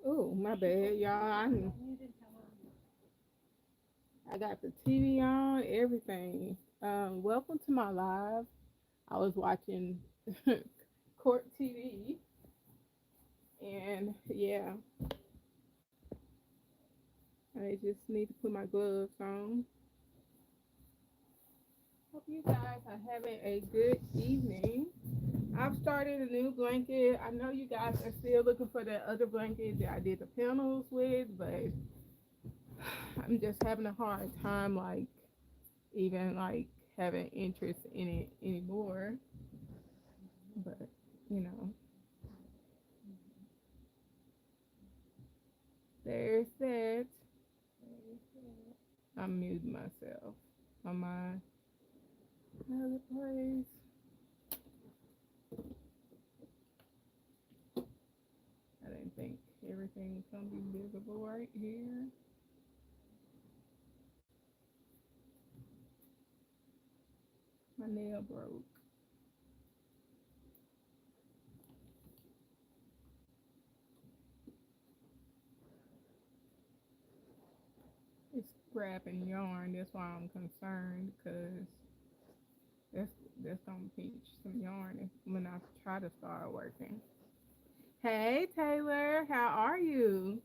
Oh, my bad, y'all. I got the TV on, everything. Welcome to my live. I was watching court TV, and yeah, I just need to put my gloves on. Hope you guys are having a good evening. I've started a new blanket. I know you guys are still looking for that other blanket that I did the panels with, but I'm just having a hard time, like, even like having interest in it anymore. But, you know, there's that. I'm muting myself on my other place. I didn't think everything was gonna be visible right here. My nail broke. It's scrapping yarn. That's why I'm concerned, because that's that's gonna pinch some yarn when I try to start working. Hey Taylor, how are you?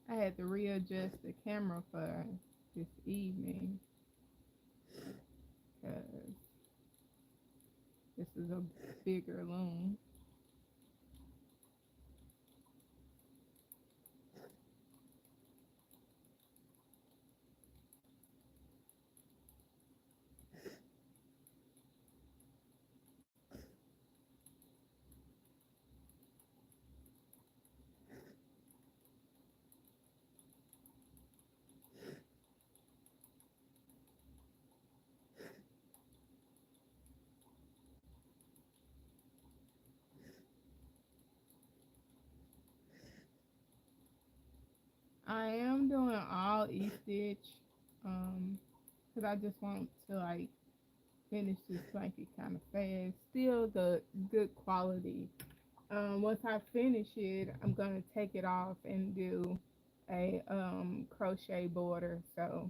I had to readjust the camera for this evening because this is a bigger loom. I am doing all E-stitch, because I just want to like finish this blanket kind of fast. Still the good quality. Once I finish it, I'm gonna take it off and do a crochet border. So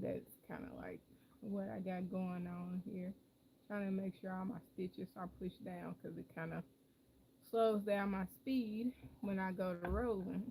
that's kind of like what I got going on here. Trying to make sure all my stitches are pushed down because it kind of slows down my speed when I go to rolling.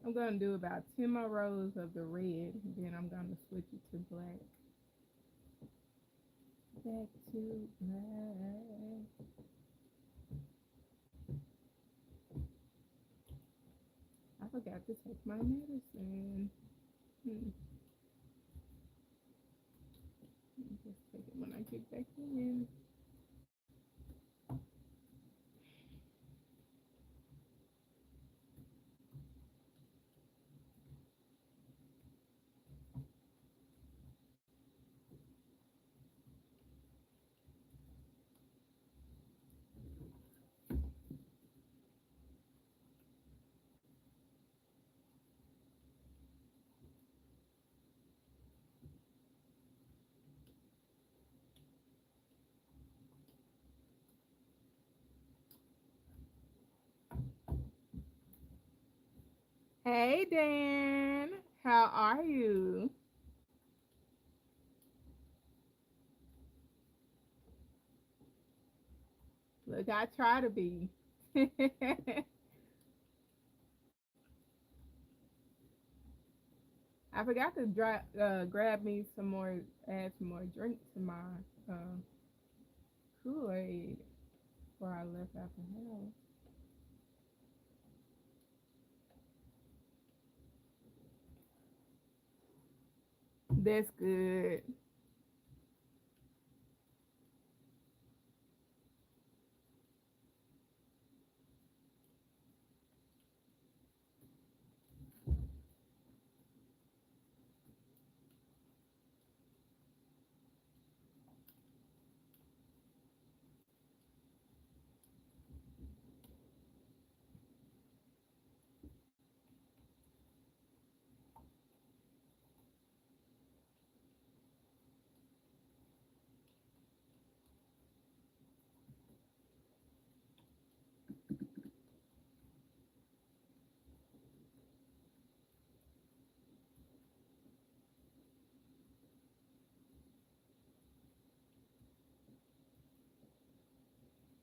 I'm gonna do about 10 more rows of the red, and then I'm gonna switch it to black. Back to black. I forgot to take my medicine. Hmm. Just take it when I get back in. Hey Dan, how are you? Look, I try to be. I forgot to grab me some more, add some more drink to my uh, Kool-Aid before I left out the house. That's good.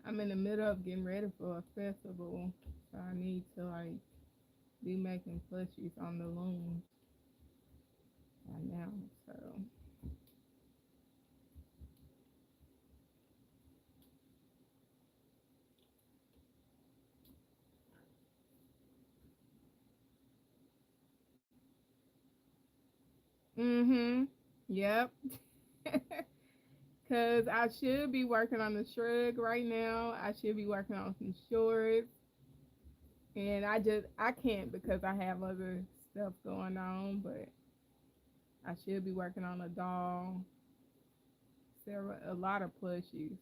I'm in the middle of getting ready for a festival, so I need to like be making plushies on the loom right now. So, yep. Cause I should be working on the shrug right now. I should be working on some shorts, and I can't because I have other stuff going on. But I should be working on a doll, several a lot of plushies.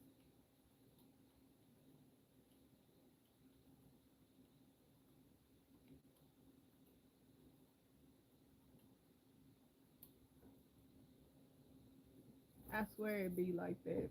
I swear it'd be like that.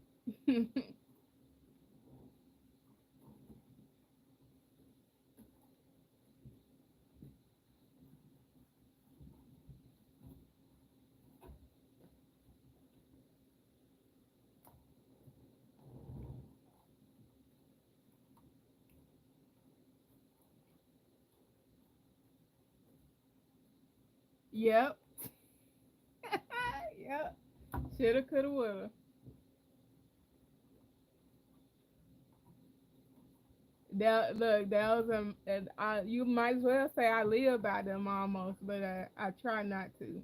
Yep. Yep. Shoulda, coulda, woulda. That was you might as well say I live by them almost, but I try not to.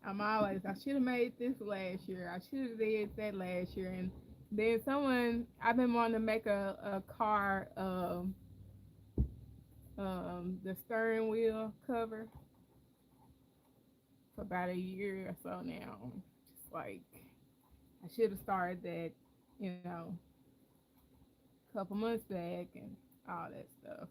I'm always I should have made this last year. I should have did that last year, and then someone I've been wanting to make a car the steering wheel cover for about a year or so now. Just like I should have started that, you know, a couple months back and all that stuff.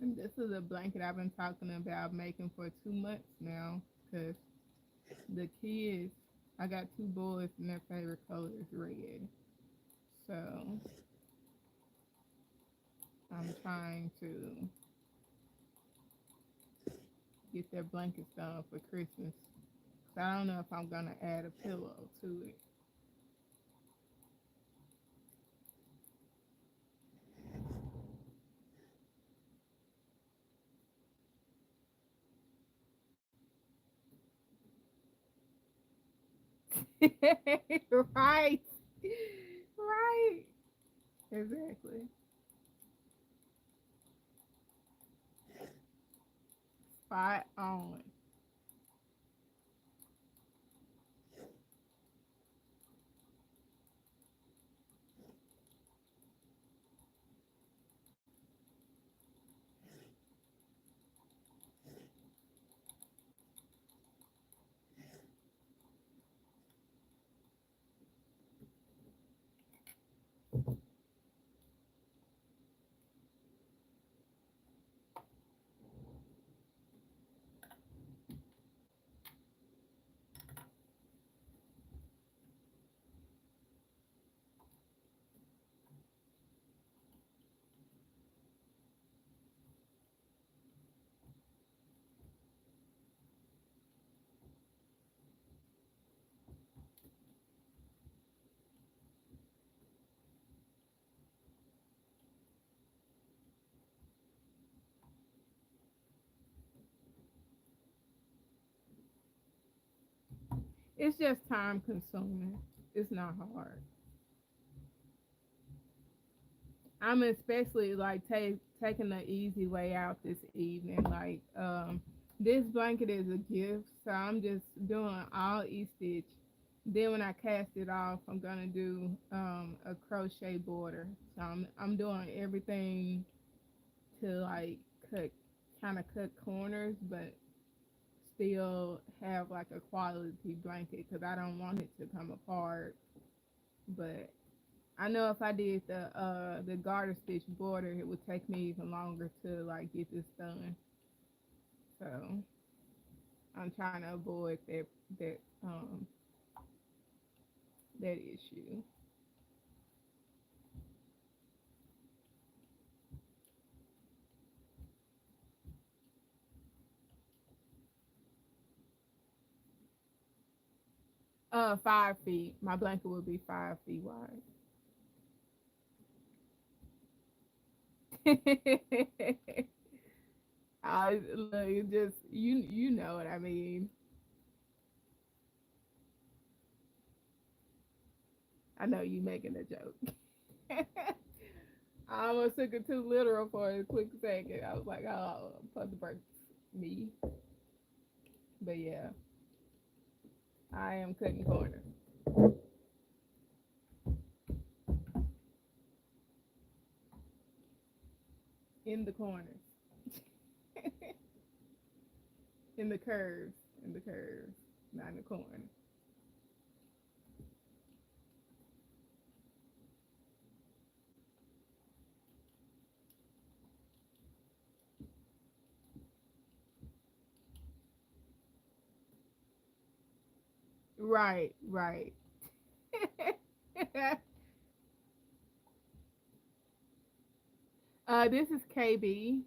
And this is a blanket I've been talking about making for 2 months now. Cause the kids, I got two boys and their favorite color is red. So I'm trying to get their blankets done for Christmas. So I don't know if I'm gonna add a pillow to it. Right. Right. Exactly. Spot on. It's just time consuming. It's not hard. I'm especially like taking the easy way out this evening. Like this blanket is a gift, so I'm just doing all E-stitch. Then when I cast it off, I'm gonna do a crochet border. So I'm doing everything to like cut kind of cut corners, but still have like a quality blanket because I don't want it to come apart. But I know if I did the garter stitch border, it would take me even longer to like get this done. So I'm trying to avoid that that issue. 5 feet. My blanket would be 5 feet wide. I look, it just you know what I mean. I know you making a joke. I almost took it too literal for a quick second. I was like, oh, put the burp me. But yeah, I am cutting corners in the corners, in the curves, in the curves, not in the corner. Right, right. This is KB,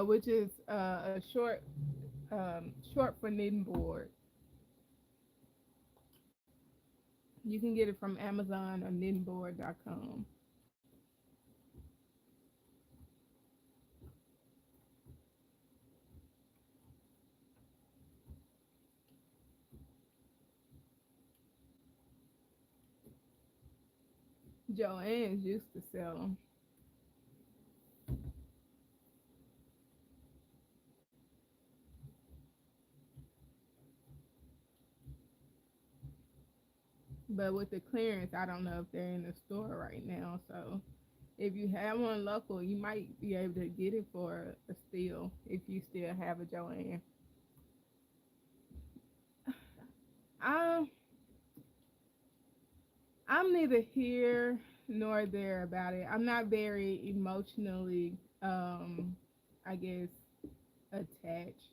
which is a short for knitting board. You can get it from Amazon or knittingboard.com. Joanne's used to sell them, but with the clearance, I don't know if they're in the store right now. So if you have one local, you might be able to get it for a steal if you still have a Joanne. I I'm neither here nor there about it. I'm not very emotionally I guess, attached.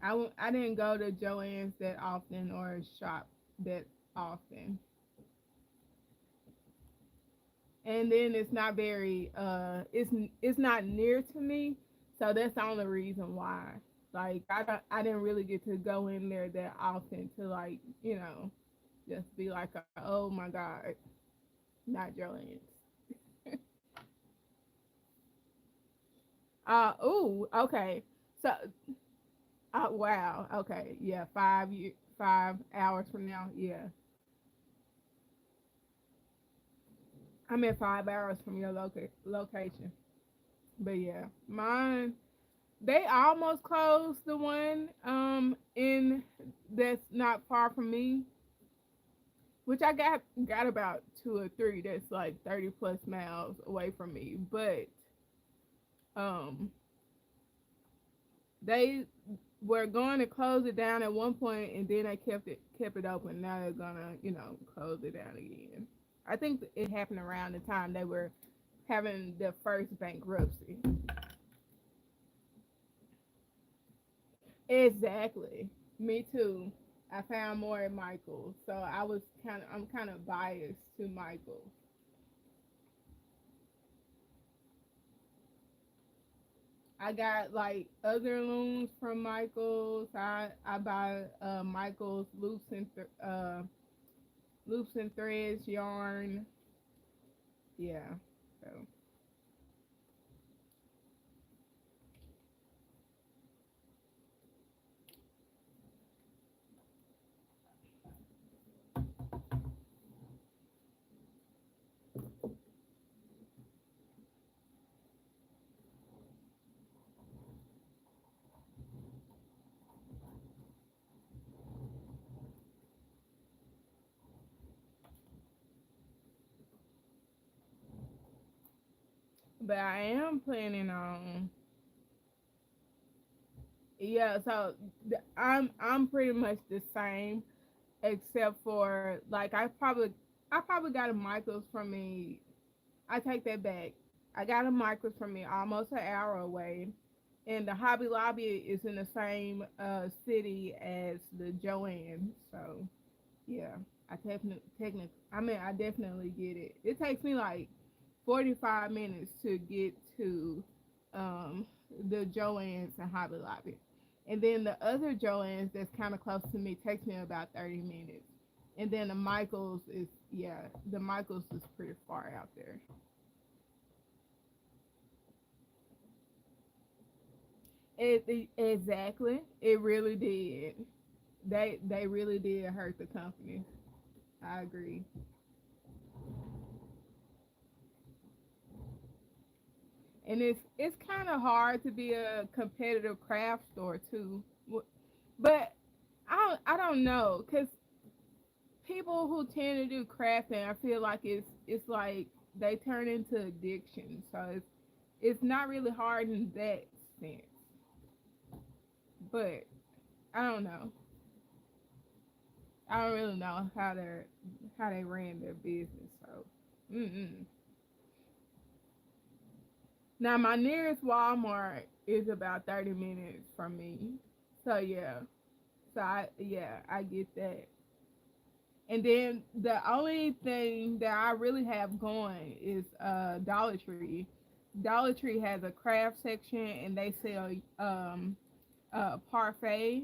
I didn't go to Joann's that often or shop that often. And then it's not very it's not near to me, so that's the only reason why. Like I didn't really get to go in there that often to like just be like, oh my god, not Joann's. Ooh, okay. So wow, okay, yeah, 5 hours from now, yeah. I'm at 5 hours from your location, but yeah, mine. They almost closed the one in that's not far from me, which I got about two or three that's like 30 plus miles away from me. But um they were going to close it down at one point and then they kept it open. Now they're gonna, close it down again. I think it happened around the time they were having the first bankruptcy. Exactly. Me too. I found more at Michael's, so I'm kind of biased to Michael's. I got like other looms from Michael's. I buy Michael's loops and threads yarn. Yeah. So, but I am planning on. Yeah. So I'm pretty much the same, except for like I probably got a Michael's from me. I take that back. I got a Michael's from me almost an hour away, and the Hobby Lobby is in the same city as the Joanne. So yeah, I definitely get it. It takes me like 45 minutes to get to um, the Joanne's and Hobby Lobby, and then the other Joanne's that's kind of close to me takes me about 30 minutes, and then the Michaels is the Michaels is pretty far out there. Exactly. It really did. They really did hurt the company. I agree. And it's kind of hard to be a competitive craft store too. But I don't know cuz people who tend to do crafting, I feel like it's like they turn into addiction. So it's not really hard in that sense. But I don't know. I don't really know how they ran their business. So, mm-mm. Now my nearest Walmart is about 30 minutes from me. So yeah, I get that. And then the only thing that I really have going is Dollar Tree. Dollar Tree has a craft section and they sell parfait.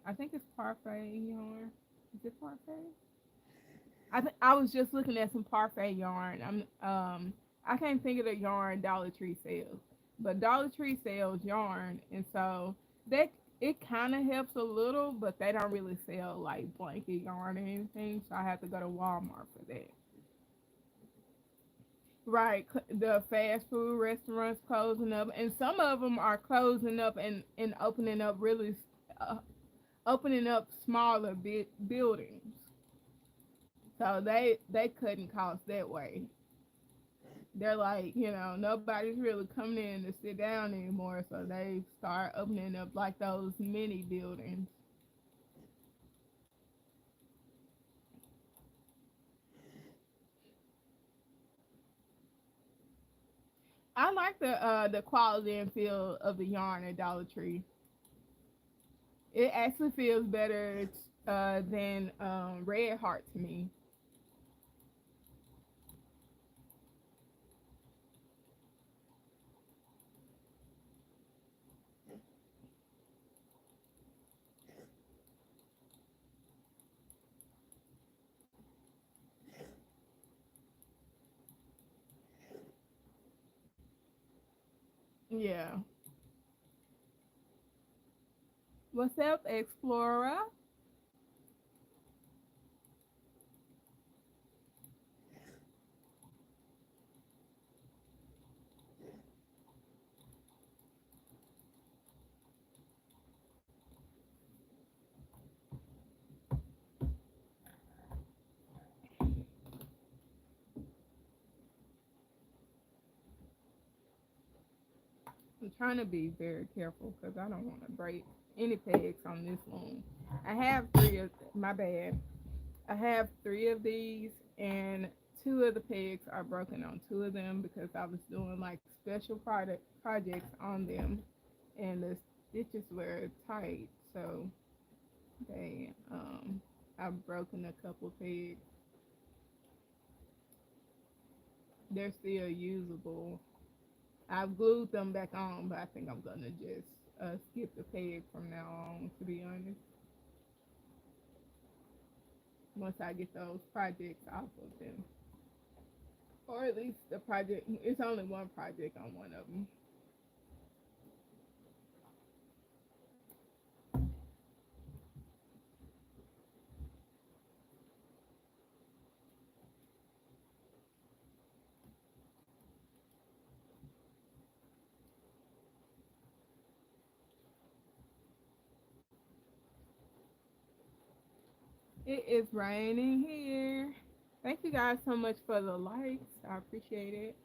I think it's parfait yarn. Is it parfait? I was just looking at some parfait yarn. I can't think of the yarn Dollar Tree sells, but Dollar Tree sells yarn, and so that it kind of helps a little, but they don't really sell like blanket yarn or anything. So I have to go to Walmart for that. Right, the fast food restaurants closing up, and some of them are closing up and uh, opening up smaller buildings. So they cutting costs that way. They're like, nobody's really coming in to sit down anymore, so they start opening up like those mini buildings. I like the quality and feel of the yarn at Dollar Tree. It actually feels better than Red Heart to me. Yeah. What's up, Explorer? I'm trying to be very careful because I don't want to break any pegs on this loom. I have three of my bad. I have three of these, and two of the pegs are broken on two of them because I was doing like special projects on them, and the stitches were tight, so they I've broken a couple pegs. They're still usable. I've glued them back on, but I think I'm gonna just skip the peg from now on. To be honest, once I get those projects off of them, or at least the project. It's only one project on one of them. It is raining here. Thank you guys so much for the likes. I appreciate it.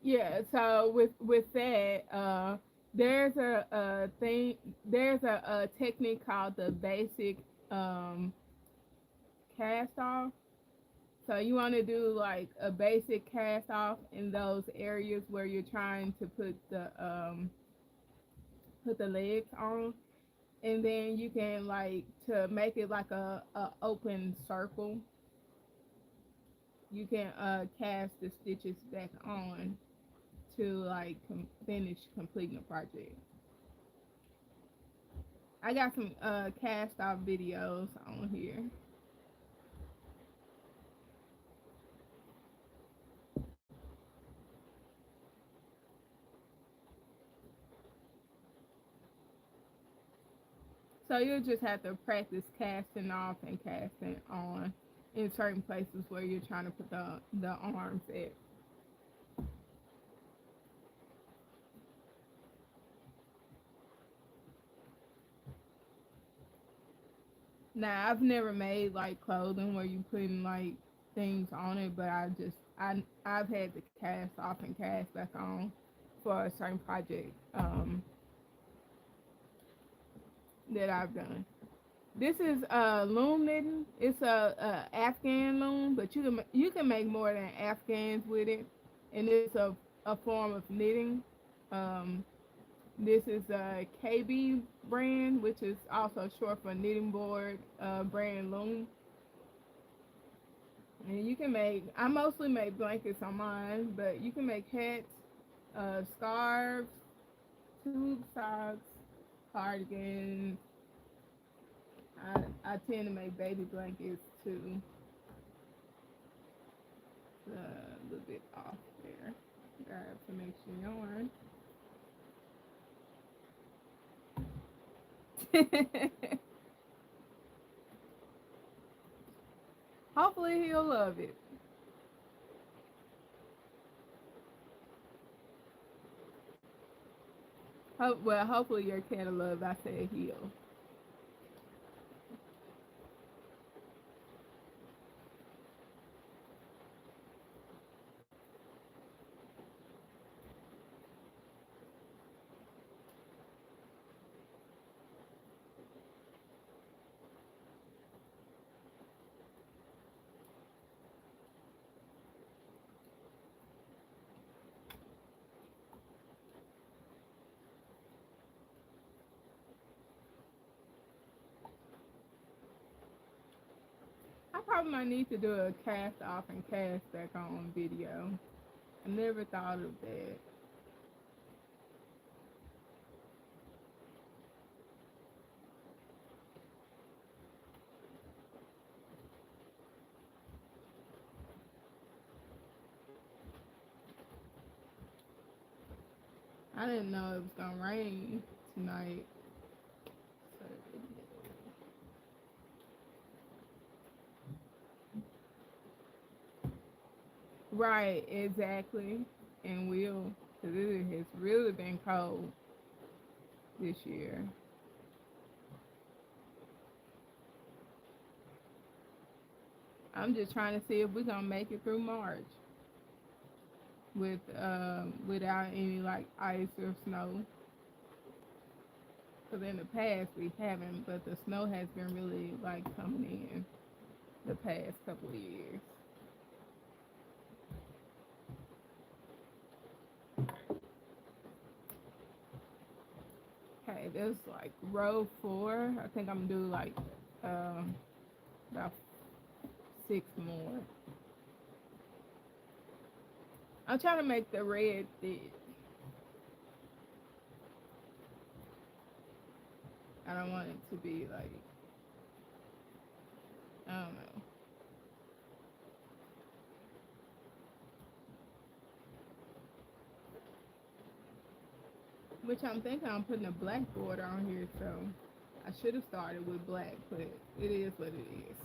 Yeah. So with that, there's a thing. There's a technique called the basic um, cast off. So you want to do like a basic cast off in those areas where you're trying to put the legs on, and then you can like to make it like a open circle. You can cast the stitches back on to like finish completing the project. I got some cast off videos on here. So you'll just have to practice casting off and casting on in certain places where you're trying to put the arms at. Now I've never made like clothing where you putting like things on it, but I've had to cast off and cast back on for a certain project that I've done. This is loom knitting. It's a Afghan loom, but you can make more than Afghans with it, and it's a form of knitting. Um, this is a KB brand, which is also short for knitting board brand loom. And you can make. I mostly make blankets on mine, but you can make hats, scarves, tube socks, cardigans. I tend to make baby blankets too. A little bit off there. Grab some extra yarn. Hopefully he'll love it. Hopefully your cat will love. I said he'll. probably might need to do a cast off and cast back on video. I never thought of that. I didn't know it was gonna rain tonight. Right, exactly. And will, because it has really been cold this year. I'm just trying to see if we're gonna make it through March with without any like ice or snow. Because in the past we haven't, but the snow has been really like coming in the past couple of years. Okay, there's like row 4. I think I'm gonna do like about 6 more. I'm trying to make the red thick. I don't want it to be like, I don't know. Which I'm thinking I'm putting a black border on here, so I should have started with black, but it is what it is.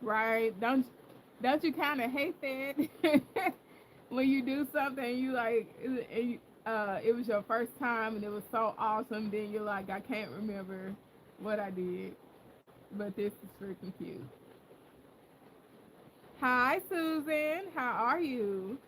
Right? Don't you kind of hate that when you do something you like it was your first time and it was so awesome, then you're like, I can't remember what I did, but this is freaking cute. Hi Susan, how are you?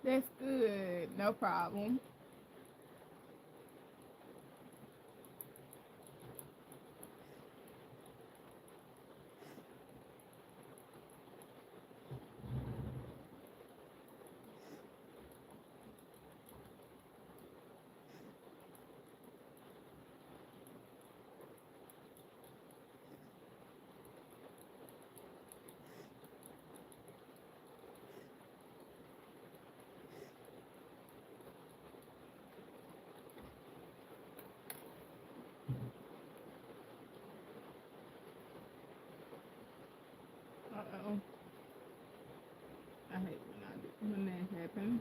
That's good, no problem. Uh-oh. I hate when that happens.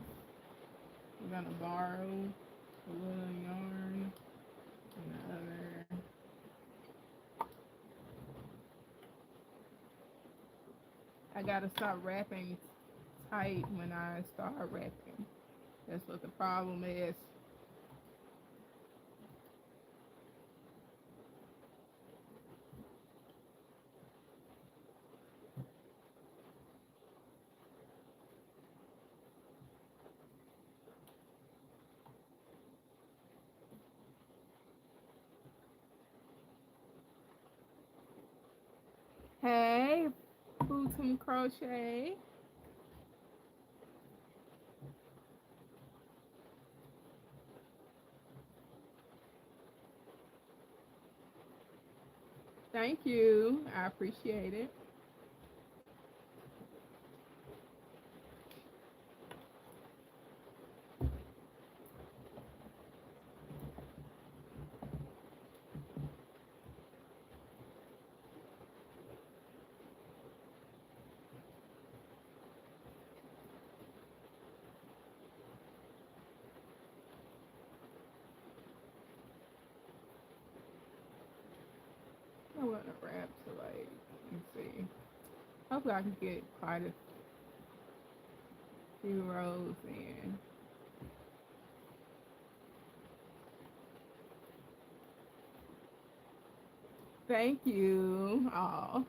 We're gonna borrow a little yarn and the other. I gotta start wrapping tight when I start wrapping. That's what the problem is. Hey, Bootum Crochet. Thank you. I appreciate it. want to wrap to like, let's see. Hopefully I can get quite a few rows in. Thank you all.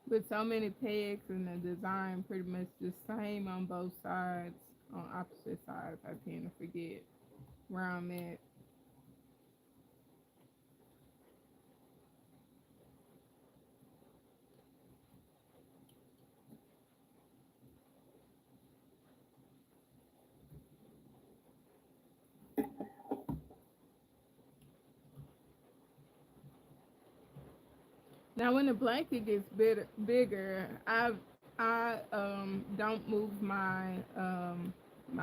With so many pegs and the design pretty much the same on both sides, on opposite sides, I tend to forget where I'm at. Now, when the blanket gets bigger, I don't move my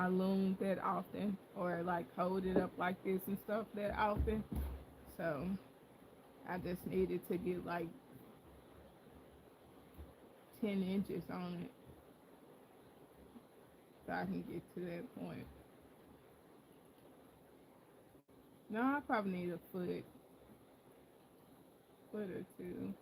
loom that often, or like hold it up like this and stuff that often. So I just needed to get like 10 inches on it so I can get to that point. No, I probably need a foot or two.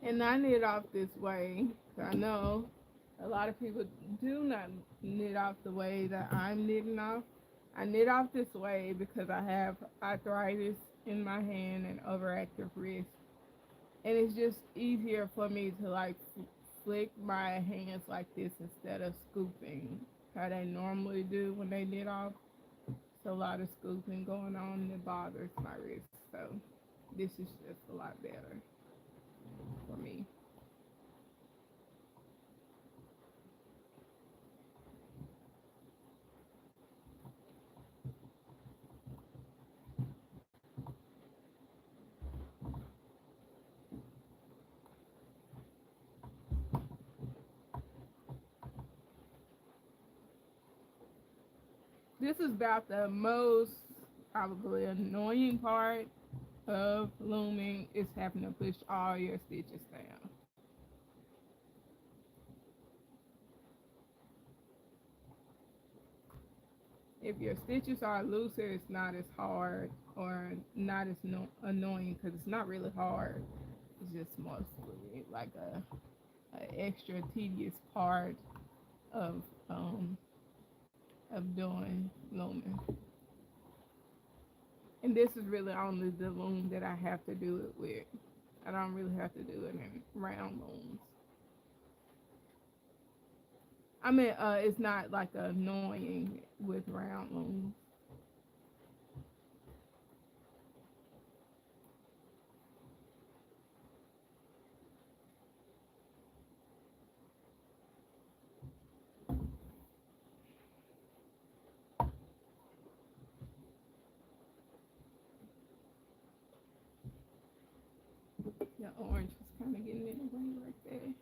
And I knit off this way. I know a lot of people do not knit off the way that I'm knitting off. I knit off this way because I have arthritis in my hand and overactive wrist. And it's just easier for me to like flick my hands like this instead of scooping how they normally do when they knit off. So a lot of scooping going on and it bothers my wrist. So this is just a lot better for me. This is about the most probably annoying part of looming is having to push all your stitches down. If your stitches are looser, it's not as hard or not as annoying because it's not really hard. It's just mostly like a extra tedious part of um, of doing looming. And this is really only the loom that I have to do it with. I don't really have to do it in round looms. I mean, it's not like annoying with round looms. The orange is kind of getting in the way right there.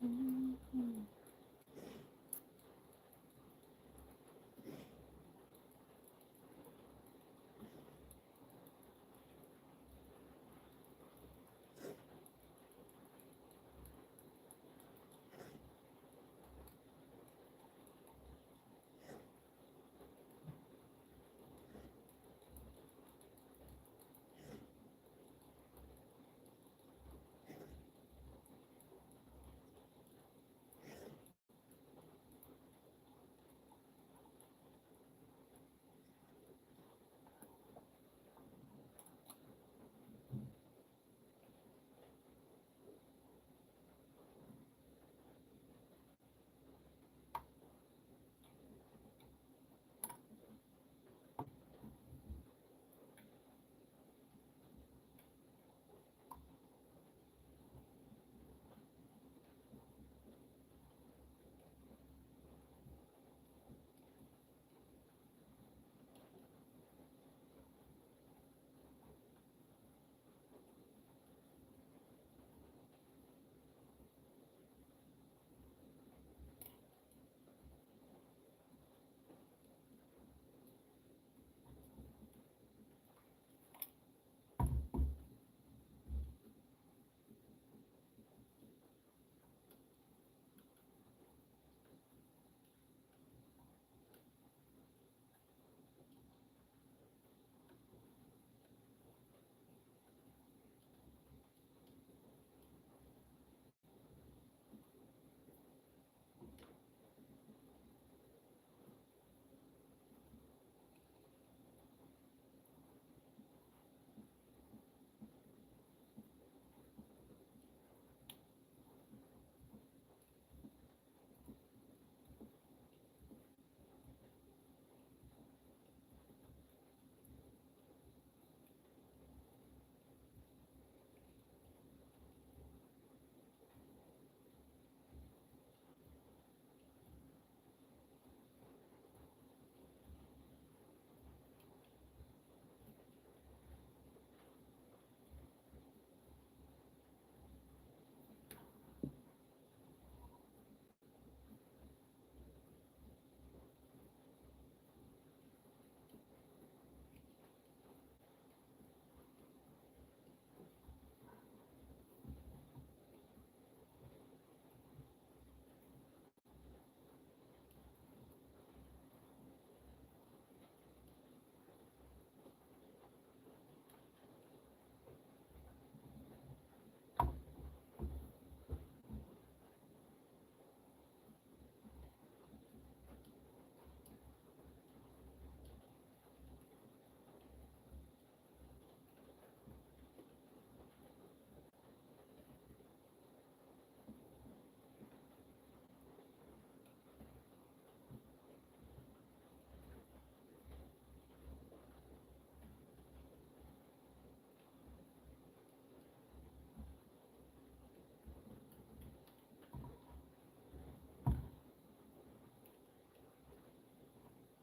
Mhm.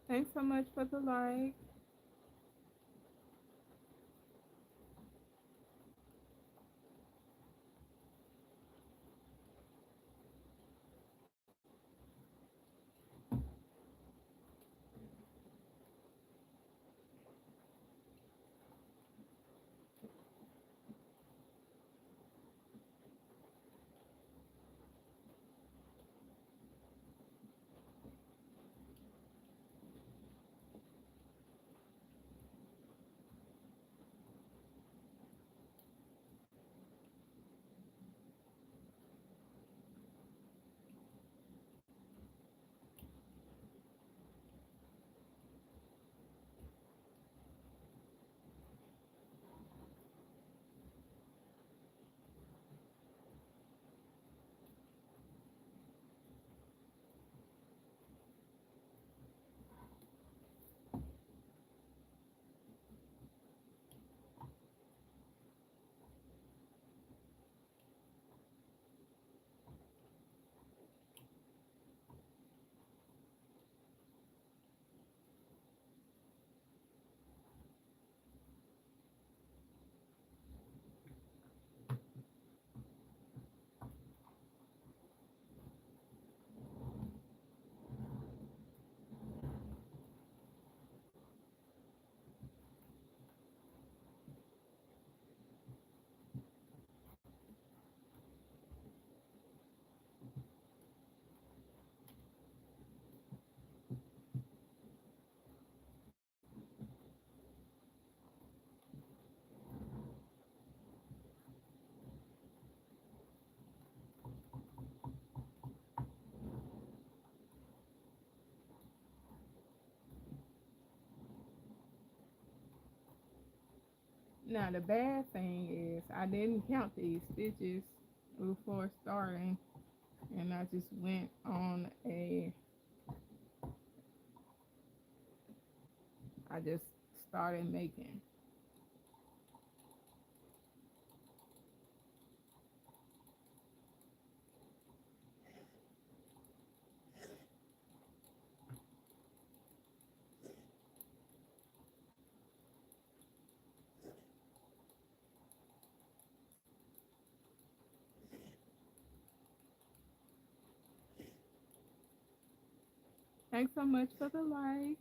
Thanks so much for the like. Now the bad thing is I didn't count these stitches before starting, and I just went on a. I just started making. Thanks so much for the like.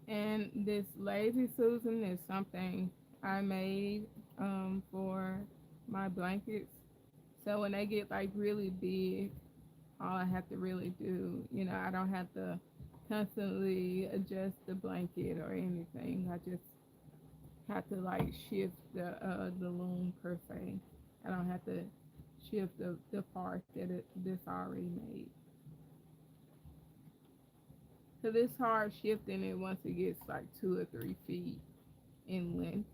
And this lazy Susan is something I made for my blankets. So when they get like really big, all I have to really do, I don't have to constantly adjust the blanket or anything. I just have to like shift the loom per se. I don't have to shift the parts that's already made. Cause it's hard shifting it once it gets like 2 or 3 feet in length.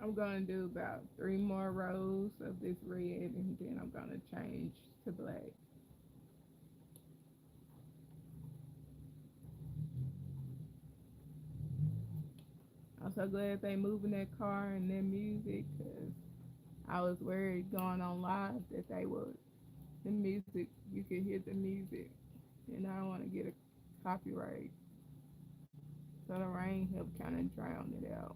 I'm gonna do about 3 more rows of this red, and then I'm gonna change to black. I'm so glad they moving that car and that music, cause I was worried going on live that they would the music you could hear the music, and I don't want to get a copyright. So the rain helped kind of drown it out.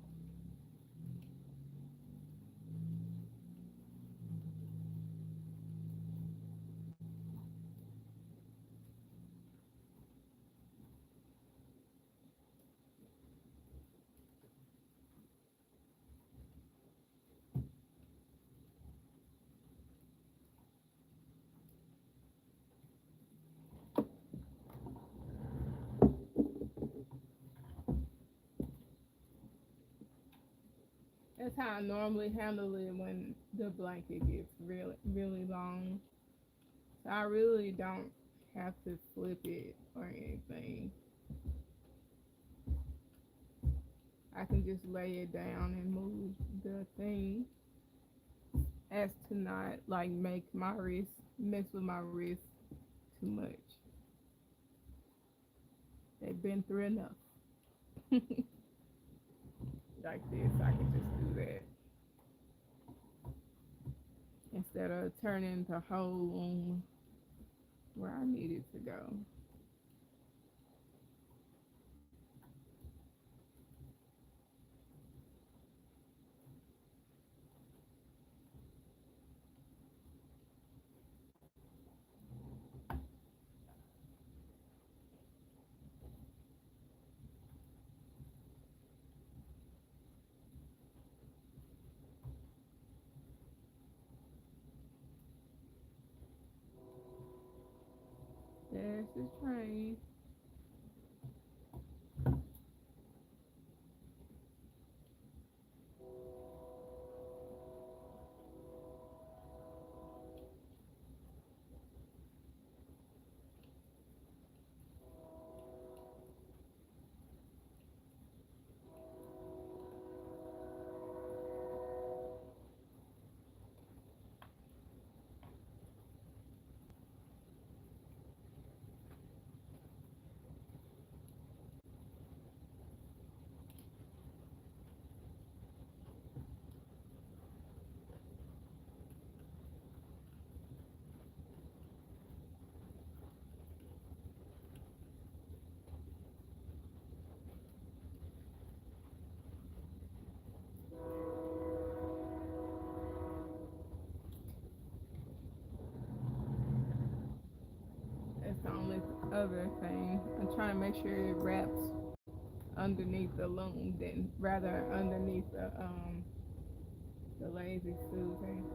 That's how I normally handle it when the blanket gets really really long. So I really don't have to flip it or anything. I can just lay it down and move the thing as to not like make my wrist mess with my wrist too much. They've been through enough. Like this, I can just do that instead of turning the whole loom where I need it to go. There's the train. other thing. I'm trying to make sure it wraps underneath the loom than rather underneath the lazy Susan.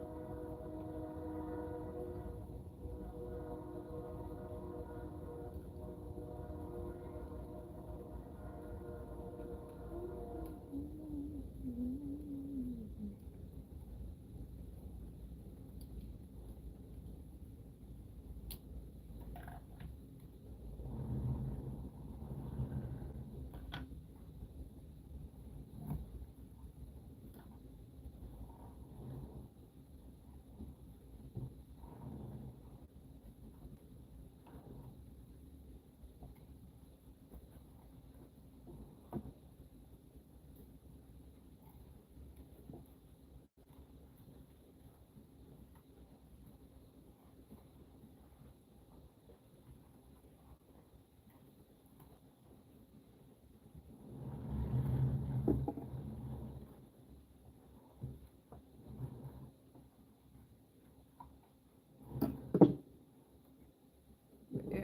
Yeah.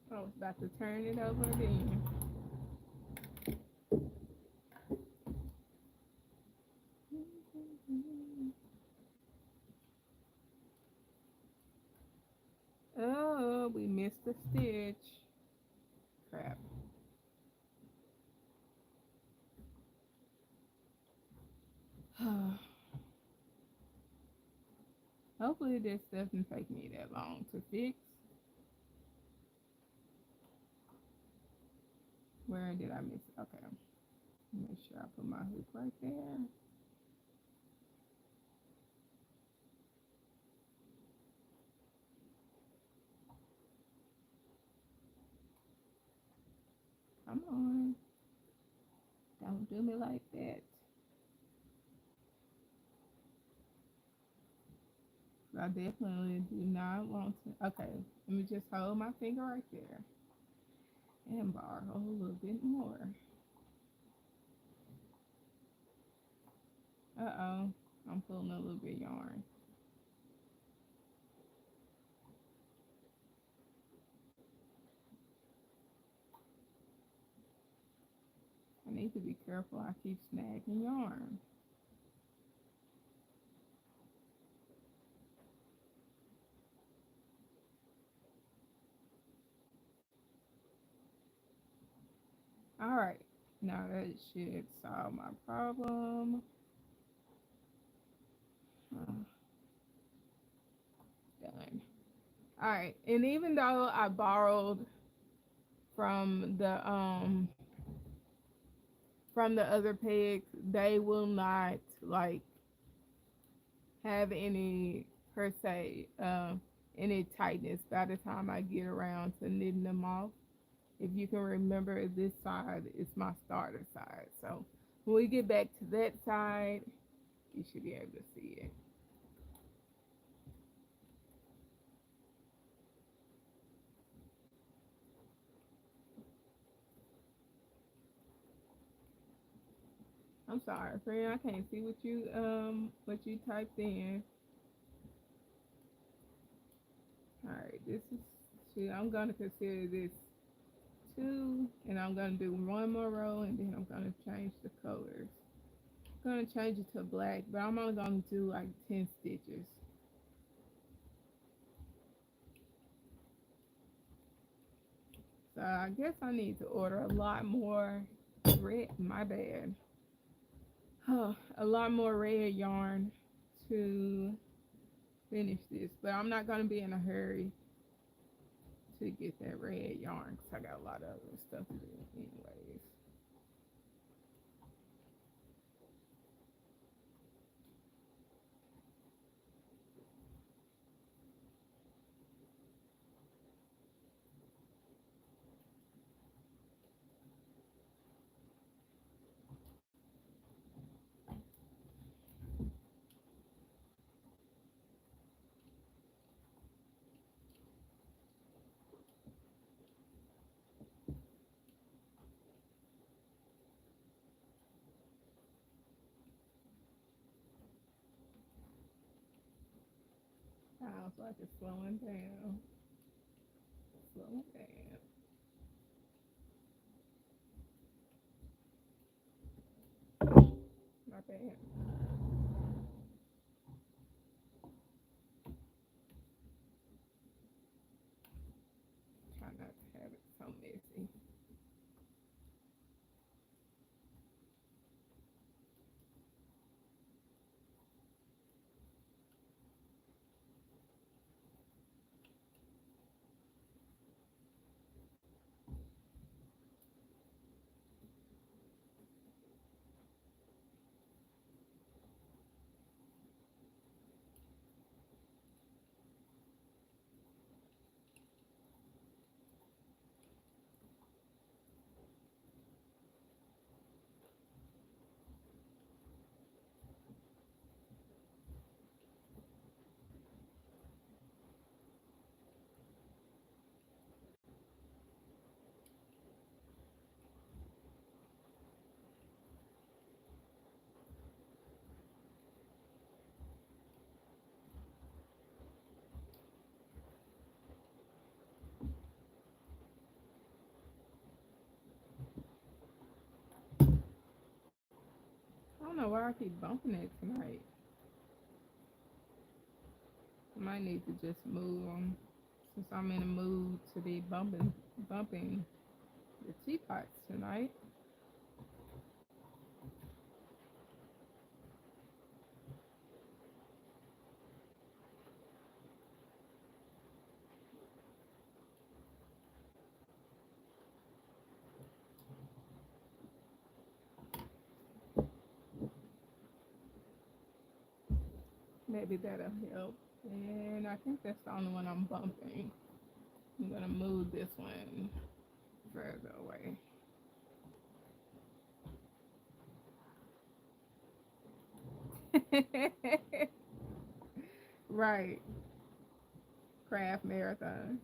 I was about to turn it over then. Oh, we missed a stitch. Crap. Hopefully this doesn't take me that long to fix. Where did I miss it? Okay. Make sure I put my hook right there. Come on. Don't do me like that. I definitely do not want to. Okay. Let me just hold my finger right there. and borrow a little bit more. Uh-oh, I'm pulling a little bit yarn. I need to be careful. I keep snagging yarn. All right, now that should solve my problem. Uh, Done. All right, and even though I borrowed from the other pegs, they will not like have any per se any tightness by the time I get around to knitting them off. If you can remember, this side is my starter side. So when we get back to that side, you should be able to see it. I'm sorry, friend. I can't see what you typed in. All right, this is two. I'm gonna consider this two, and I'm gonna do one more row, and then I'm gonna change the colors. I'm gonna change it to black, but I'm only gonna do like 10 stitches. So I guess I need to order a lot more red. My bad. A lot more red yarn to finish this, but I'm not gonna be in a hurry to get that red yarn because I got a lot of other stuff to do anyways. Sounds like it's slowing down. Slowing down. My bad. Try not to have it so messy. I don't know why I keep bumping it tonight. I might need to just move them since I'm in a mood to be bumping the teapots tonight. Maybe that'll help. And I think that's the only one I'm bumping. I'm gonna move this one further away. Right. Craft marathon.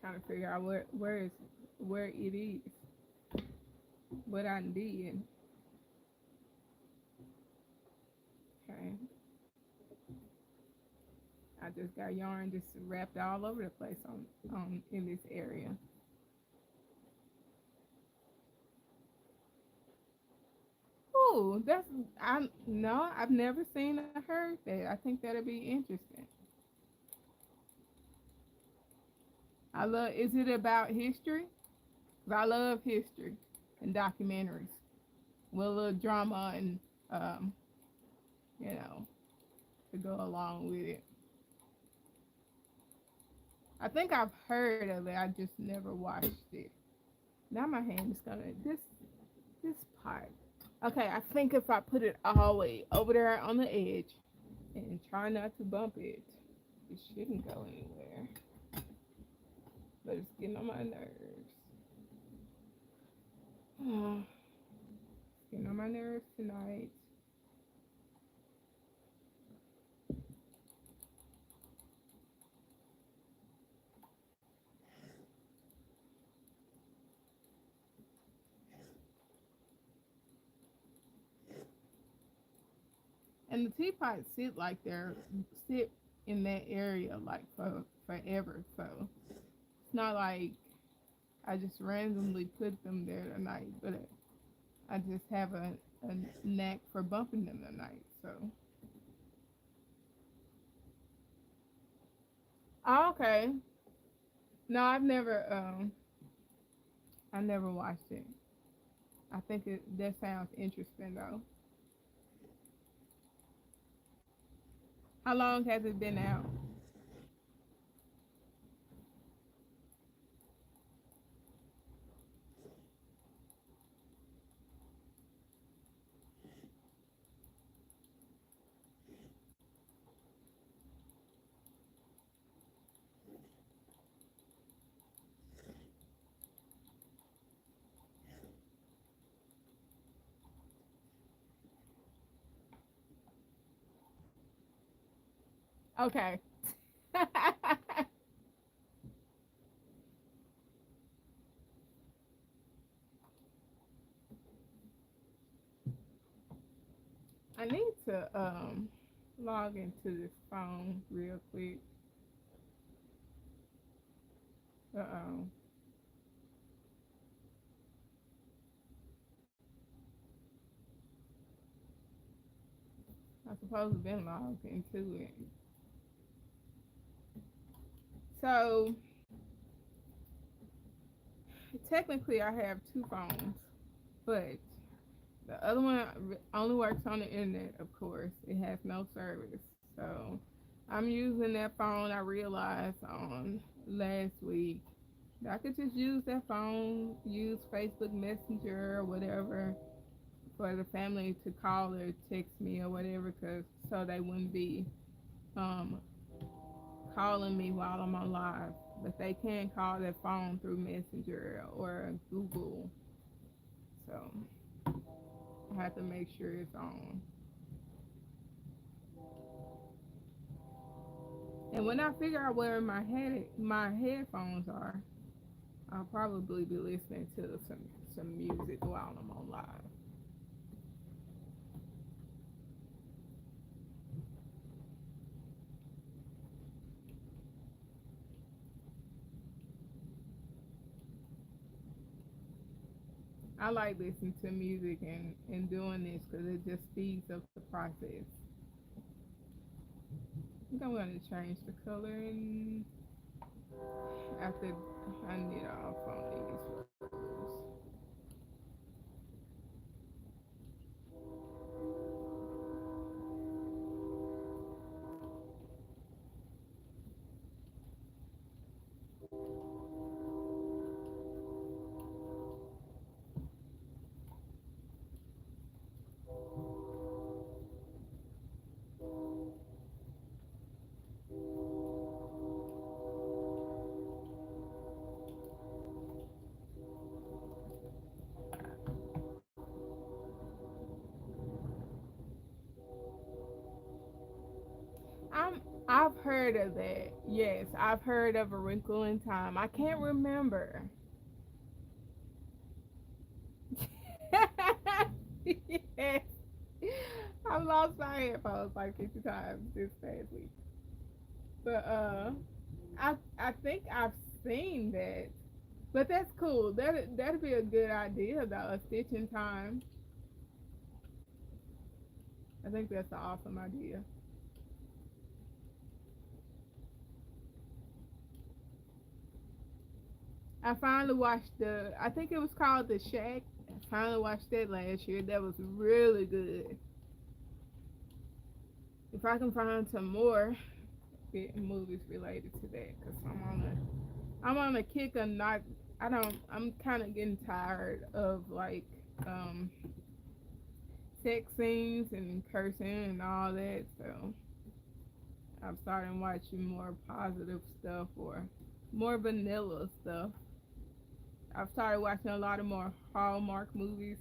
trying to figure out where it is, what I did. Okay, I just got yarn just wrapped all over the place on in this area. Oh, that's I no, I've never seen or heard that. I think that'll be interesting. I love. Is it about history? 'Cause I love history and documentaries with a little drama and um, you know, to go along with it. I think I've heard of it. I just never watched it. Now my hand is gonna this part. Okay, I think if I put it all the way over there on the edge and try not to bump it, it shouldn't go anywhere. But it's getting on my nerves. Getting on my nerves tonight. And the teapots sit in that area like for forever. So it's not like I just randomly put them there tonight, but I just have a knack for bumping them tonight. So oh, okay. No, I never watched it. I think that sounds interesting though. How long has it been out? Okay. I need to log into this phone real quick. Uh-oh. I suppose I've been logged into it. So technically I have two phones, but the other one only works on the internet, of course. It has no service. So I'm using that phone I realized on last week. I could just use that phone, use Facebook Messenger or whatever for the family to call or text me or whatever, cause so they wouldn't be um, calling me while I'm on live. But they can call their phone through Messenger or Google. So I have to make sure it's on. And when I figure out where my headphones are, I'll probably be listening to some music while I'm on live. I like listening to music and doing this because it just speeds up the process. I think I'm going to change the color and after I need off on these rows. I've heard of that. Yes, I've heard of A Wrinkle in Time. I can't remember. Yes. I've lost my headphones like 50 times this past week. But I think I've seen that. But that's cool. That'd be a good idea though. A stitch in time. I think that's an awesome idea. I finally watched the. I think it was called The Shack. I finally watched that last year. That was really good. If I can find some more movies related to that, because I'm on a kick of not. I don't. I'm kind of getting tired of like um sex scenes and cursing and all that. So I'm starting watching more positive stuff or more vanilla stuff. I've started watching a lot of more Hallmark movies.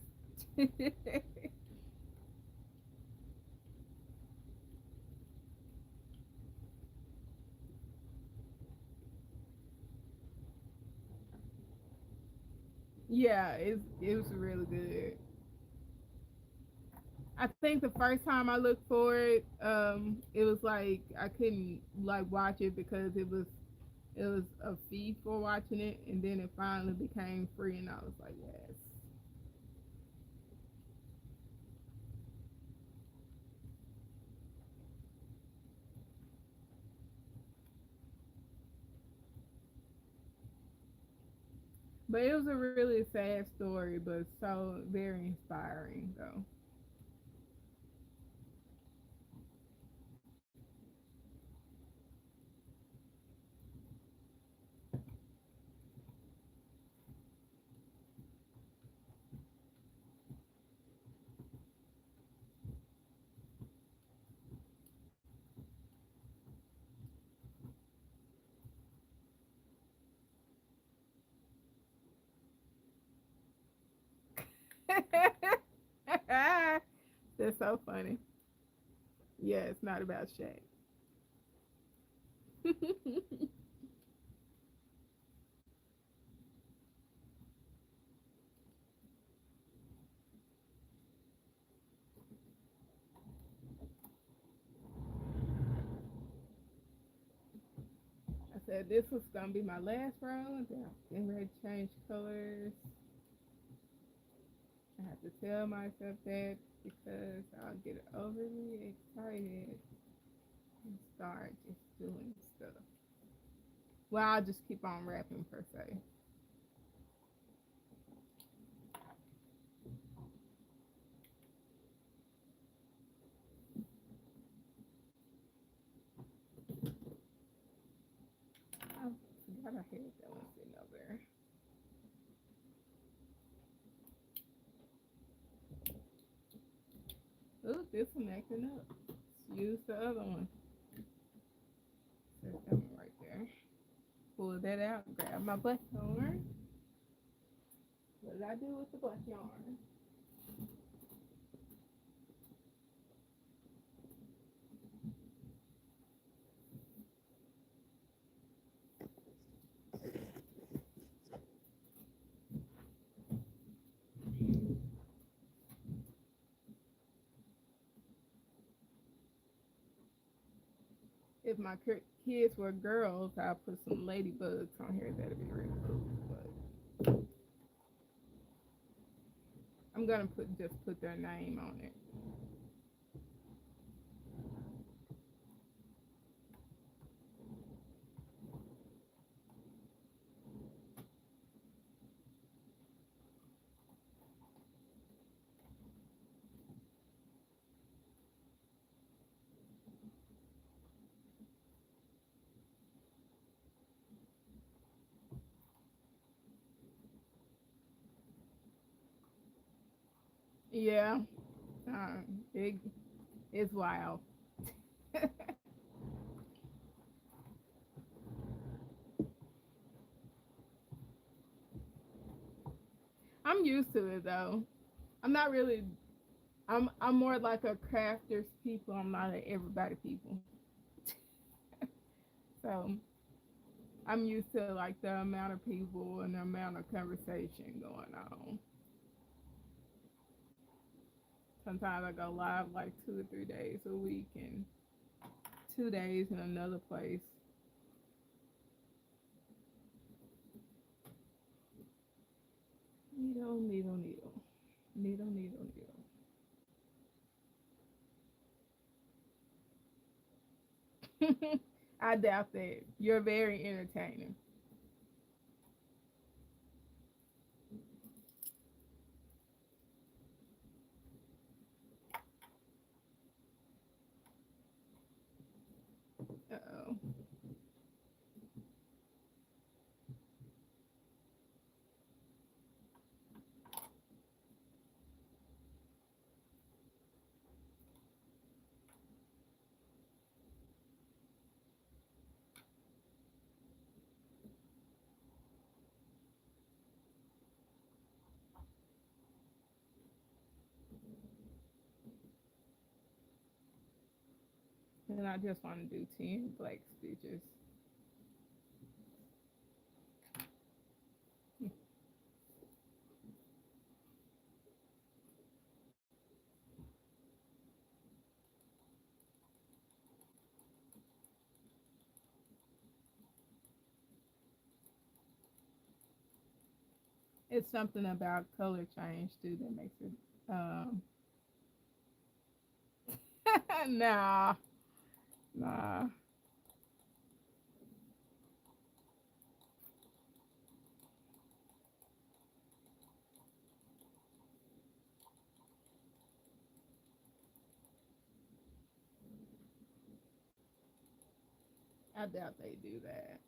Yeah, it was really good. I think the first time I looked for it was like I couldn't like watch it because it was a fee for watching it, and then it finally became free, and I was like, yes. But it was a really sad story, but so very inspiring though. That's so funny. Yeah, it's not about Shaq. I said this was gonna be my last row. Then I'm getting ready to change colors. I have to tell myself that because I'll get overly excited and start just doing stuff. Well, I'll just keep on rapping per se. I forgot I had that one sitting over there. Ooh, this one acting up. Let's use the other one. Set that one right there. Pull that out, grab my black yarn. What did I do with the black yarn? If my kids were girls, I'll put some ladybugs on here. That'd be really cool. But I'm gonna put their name on it. Yeah, uh, it, it's wild. I'm used to it though. I'm not really. I'm more like a crafters people. I'm not an everybody people. So I'm used to like the amount of people and the amount of conversation going on. Sometimes I go live like 2 or 3 days a week and 2 days in another place. Needle, needle, needle. Needle, needle, needle. I doubt that. You're very entertaining. Uh-oh. And I just want to do 10 black stitches. It's something about color change too that makes it. Um, nah, nah. I doubt they do that.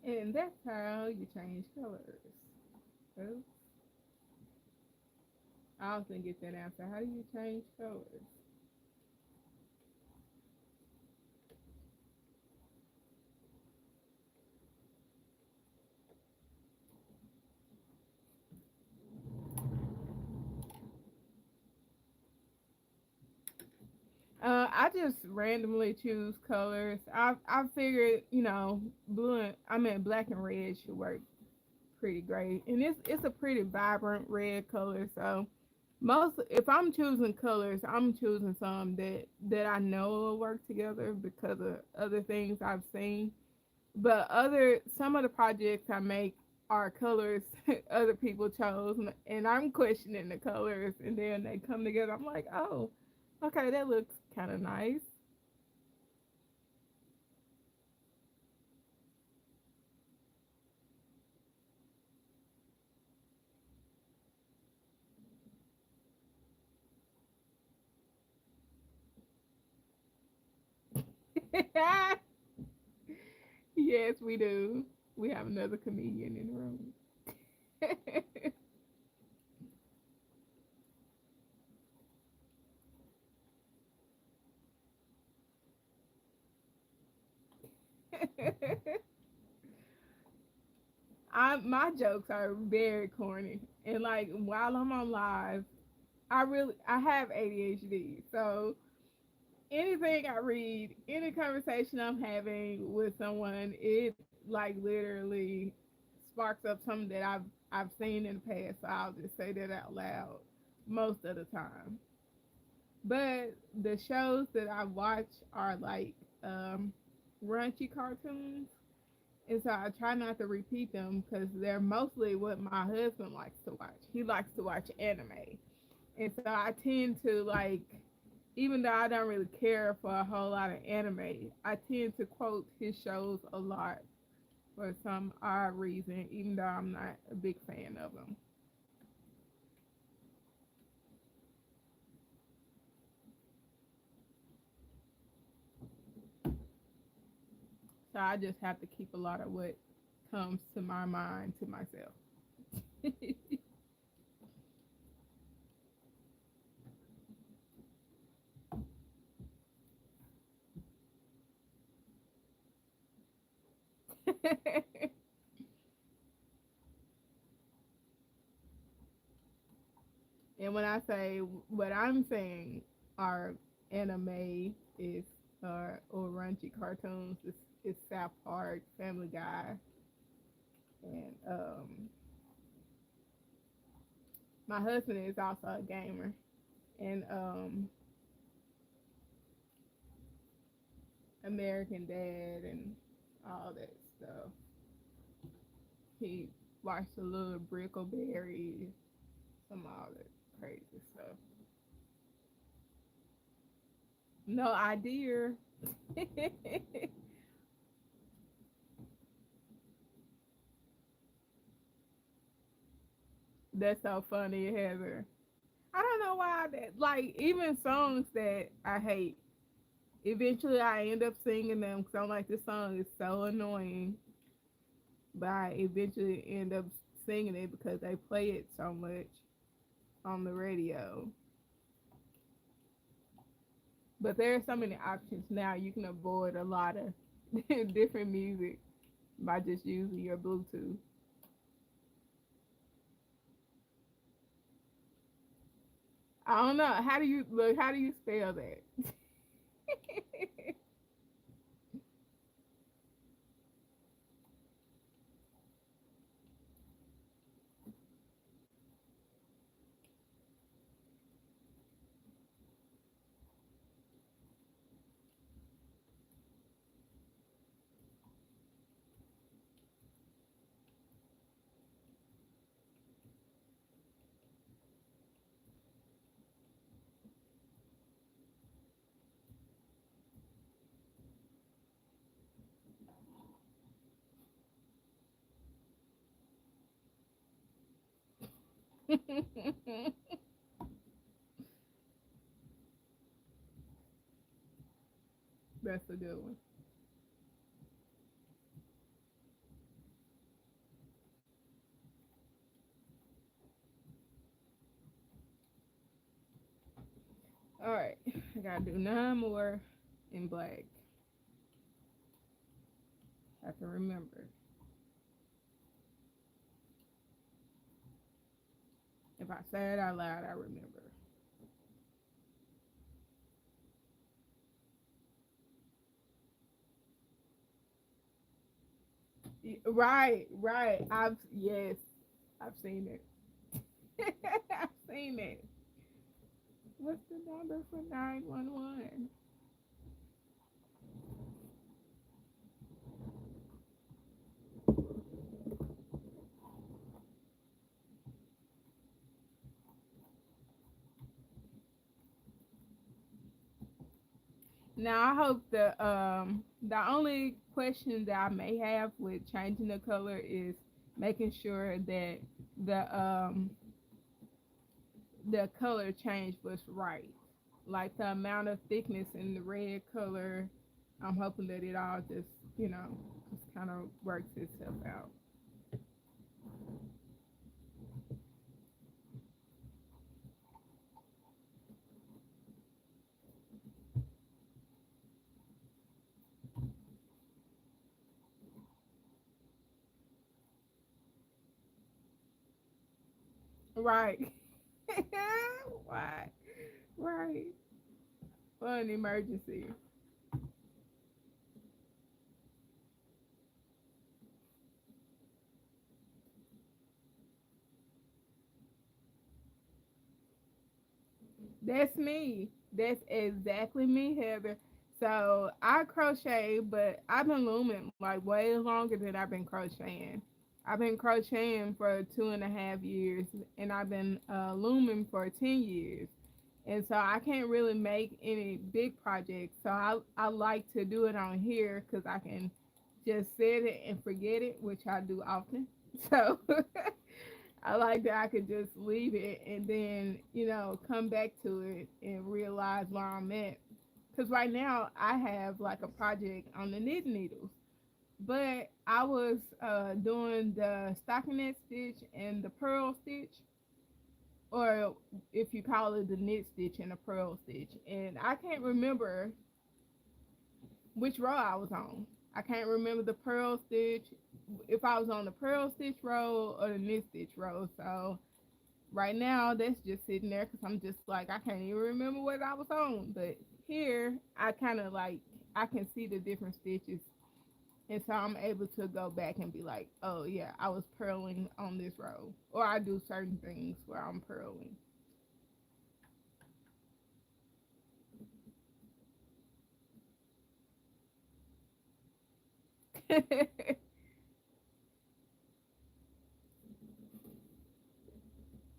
And that's how you change colors. Oops. I often get that answer. How do you change colors? I just randomly choose colors. I figured, blue and I mean black and red should work pretty great, and it's a pretty vibrant red color. So most if I'm choosing colors, I'm choosing some that I know will work together because of other things I've seen. But other some of the projects I make are colors other people chose, and I'm questioning the colors, and then they come together. I'm like, oh, okay, that looks kind of nice. Yes, we do. We have another comedian in the room. My jokes are very corny, and like while I'm on live, I have ADHD, so anything I read, any conversation I'm having with someone, it like literally sparks up something that I've seen in the past. So I'll just say that out loud most of the time. But the shows that I watch are like um, raunchy cartoons, and so I try not to repeat them because they're mostly what my husband likes to watch. He likes to watch anime, and so I tend to like, even though I don't really care for a whole lot of anime, I tend to quote his shows a lot for some odd reason, even though I'm not a big fan of so I just have to keep a lot of what comes to my mind to myself. And when I say what I'm saying are anime is or raunchy cartoons, is South Park, Family Guy, and my husband is also a gamer, and American Dad and all that stuff. He watched a little Brickleberry, some all that crazy stuff. No idea. That's so funny, Heather. I don't know why that like even songs that I hate. Eventually, I end up singing them because I'm like, this song is so annoying, but I eventually end up singing it because they play it so much on the radio. But there are so many options now. You can avoid a lot of different music by just using your Bluetooth. I don't know. How do you look? How do you spell that? That's a good one. All right, I gotta do 9 more in black. I can remember. If I say it out loud, I remember. Right, right. Yes, I've seen it. I've seen it. What's the number for 911? Now I hope the only question that I may have with changing the color is making sure that the the color change was right. Like the amount of thickness in the red color, I'm hoping that it all just, just kind of works itself out. Right. Why? Right. For an emergency. That's me. That's exactly me, Heather. So I crochet, but I've been looming like way longer than I've been crocheting. I've been crocheting for 2.5 years, and I've been looming for 10 years. And so I can't really make any big projects. So I like to do it on here because I can just set it and forget it, which I do often. So I like that I could just leave it and then, come back to it and realize where I'm at. Because right now I have like a project on the knit needles, but I was doing the stockinette stitch and the pearl stitch, or if you call it the knit stitch and the pearl stitch. And I can't remember which row I was on. I can't remember the pearl stitch, if I was on the pearl stitch row or the knit stitch row. So right now that's just sitting there because I'm just like, I can't even remember what I was on. But here I kind of like, I can see the different stitches, and so I'm able to go back and be like, oh yeah, I was purling on this row, or I do certain things where I'm purling.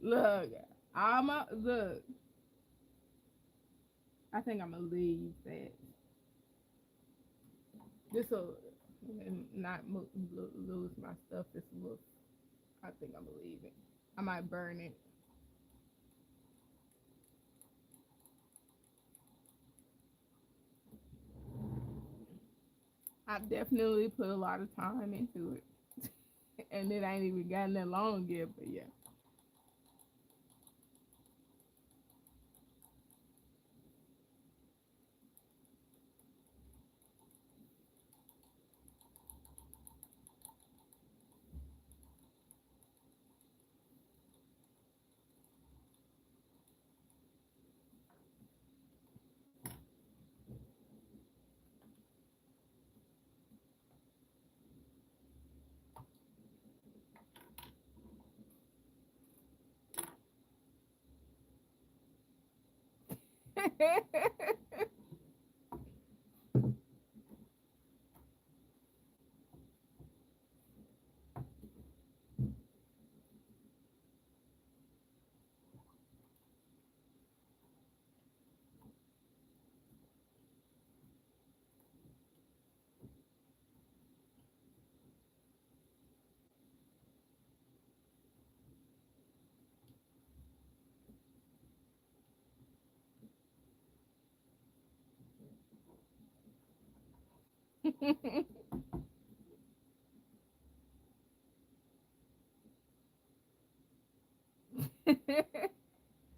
Look, look. I think I'm gonna leave that. This will not lose my stuff. This will. I think I'm gonna leave it. I might burn it. I've definitely put a lot of time into it, and it ain't even gotten that long yet. But yeah.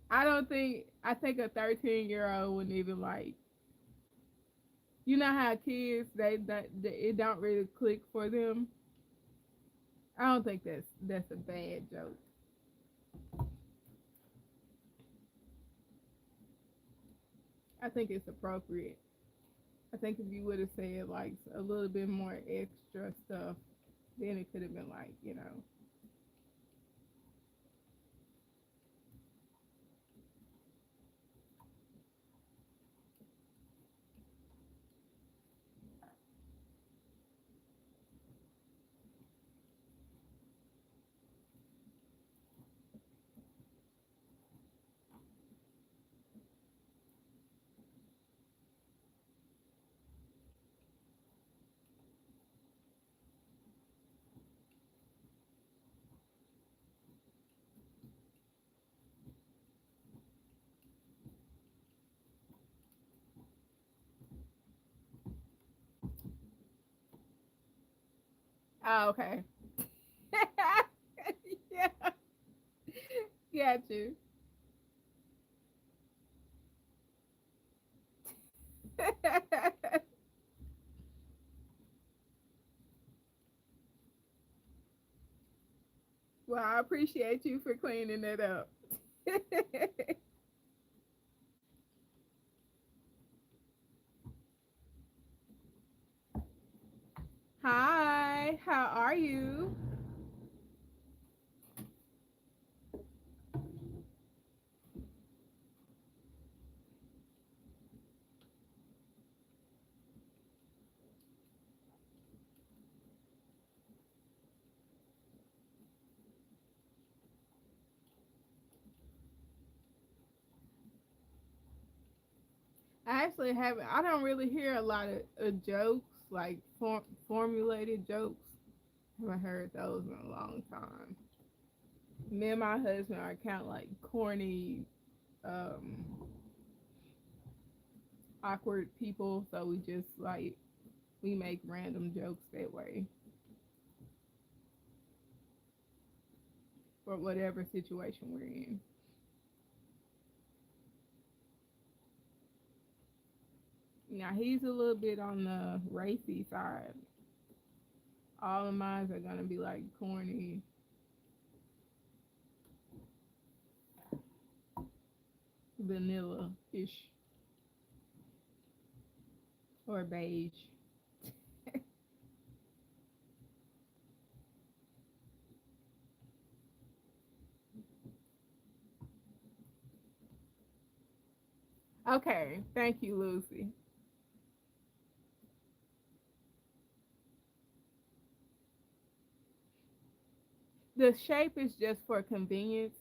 I don't think I think a 13-year-old wouldn't even like. You know how kids they it don't really click for them. I don't think that's a bad joke. I think it's appropriate. I think if you would have said like a little bit more extra stuff, then it could have been like. Oh, okay. Yeah, got you. Well, I appreciate you for cleaning it up. Hi, how are you? I actually haven't. I don't really hear a lot of jokes, like formulated jokes. I haven't heard those in a long time. Me and my husband are kind of like corny, um, awkward people, so we just like we make random jokes that way for whatever situation we're in. Now he's a little bit on the racy side. All of mine are gonna be like corny, vanilla ish, or beige. Okay, thank you, Lucy. The shape is just for convenience.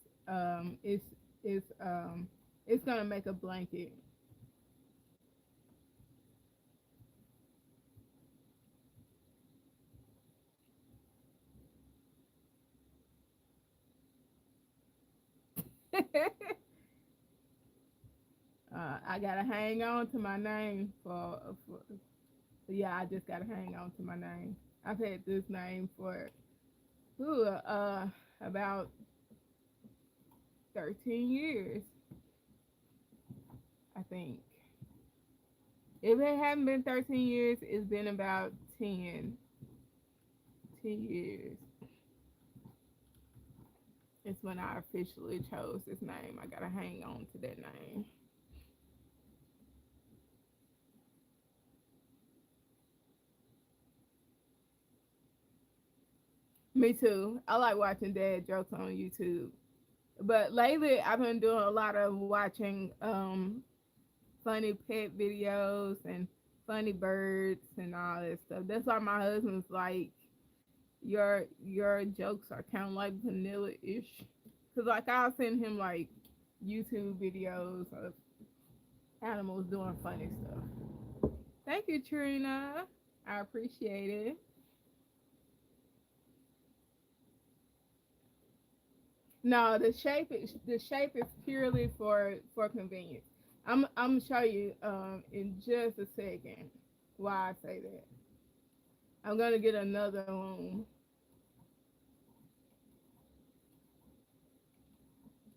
It's gonna make a blanket. I gotta hang on to my name for yeah. I just gotta hang on to my name. I've had this name for ooh, about 13 years, I think. If it hadn't been 13 years, it's been about 10 years. It's when I officially chose this name. I gotta hang on to that name. Me too. I like watching dad jokes on YouTube. But lately, I've been doing a lot of watching funny pet videos and funny birds and all that stuff. That's why my husband's like, your jokes are kind of like vanilla ish. Cause like I'll send him like YouTube videos of animals doing funny stuff. Thank you, Trina. I appreciate it. No, the shape is purely for convenience. I'm gonna show you in just a second why I say that. I'm gonna get another loom.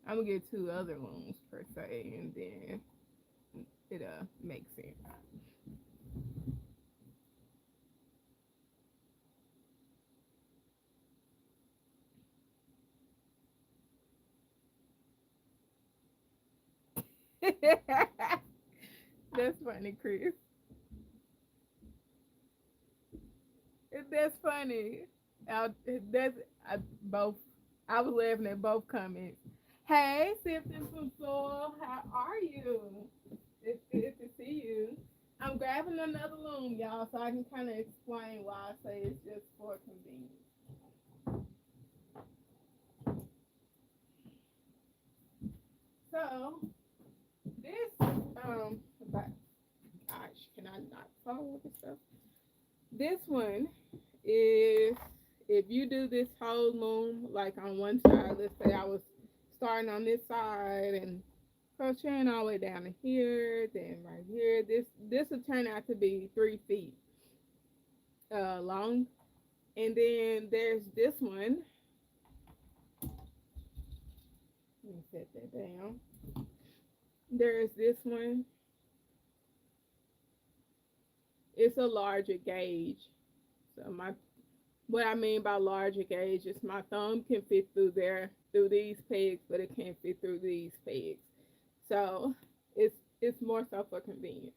I'm gonna get two other looms per se, and then it'll make sense. That's funny, Chris. That's funny. I, that's both. I was laughing at both comments. Hey, Sifting from Soil, how are you? It's good to see you. I'm grabbing another loom, y'all, so I can kind of explain why I say it's just for convenience. So this, but gosh, can I not follow this stuff? This one is if you do this whole loom like on one side, let's say I was starting on this side and crocheting all the way down to here, then right here. This will turn out to be 3 feet long, and then there's this one. Let me set that down. There's this one. It's a larger gauge, so my What I mean by larger gauge is my thumb can fit through there through these pegs, but it can't fit through these pegs. So it's more so for convenience.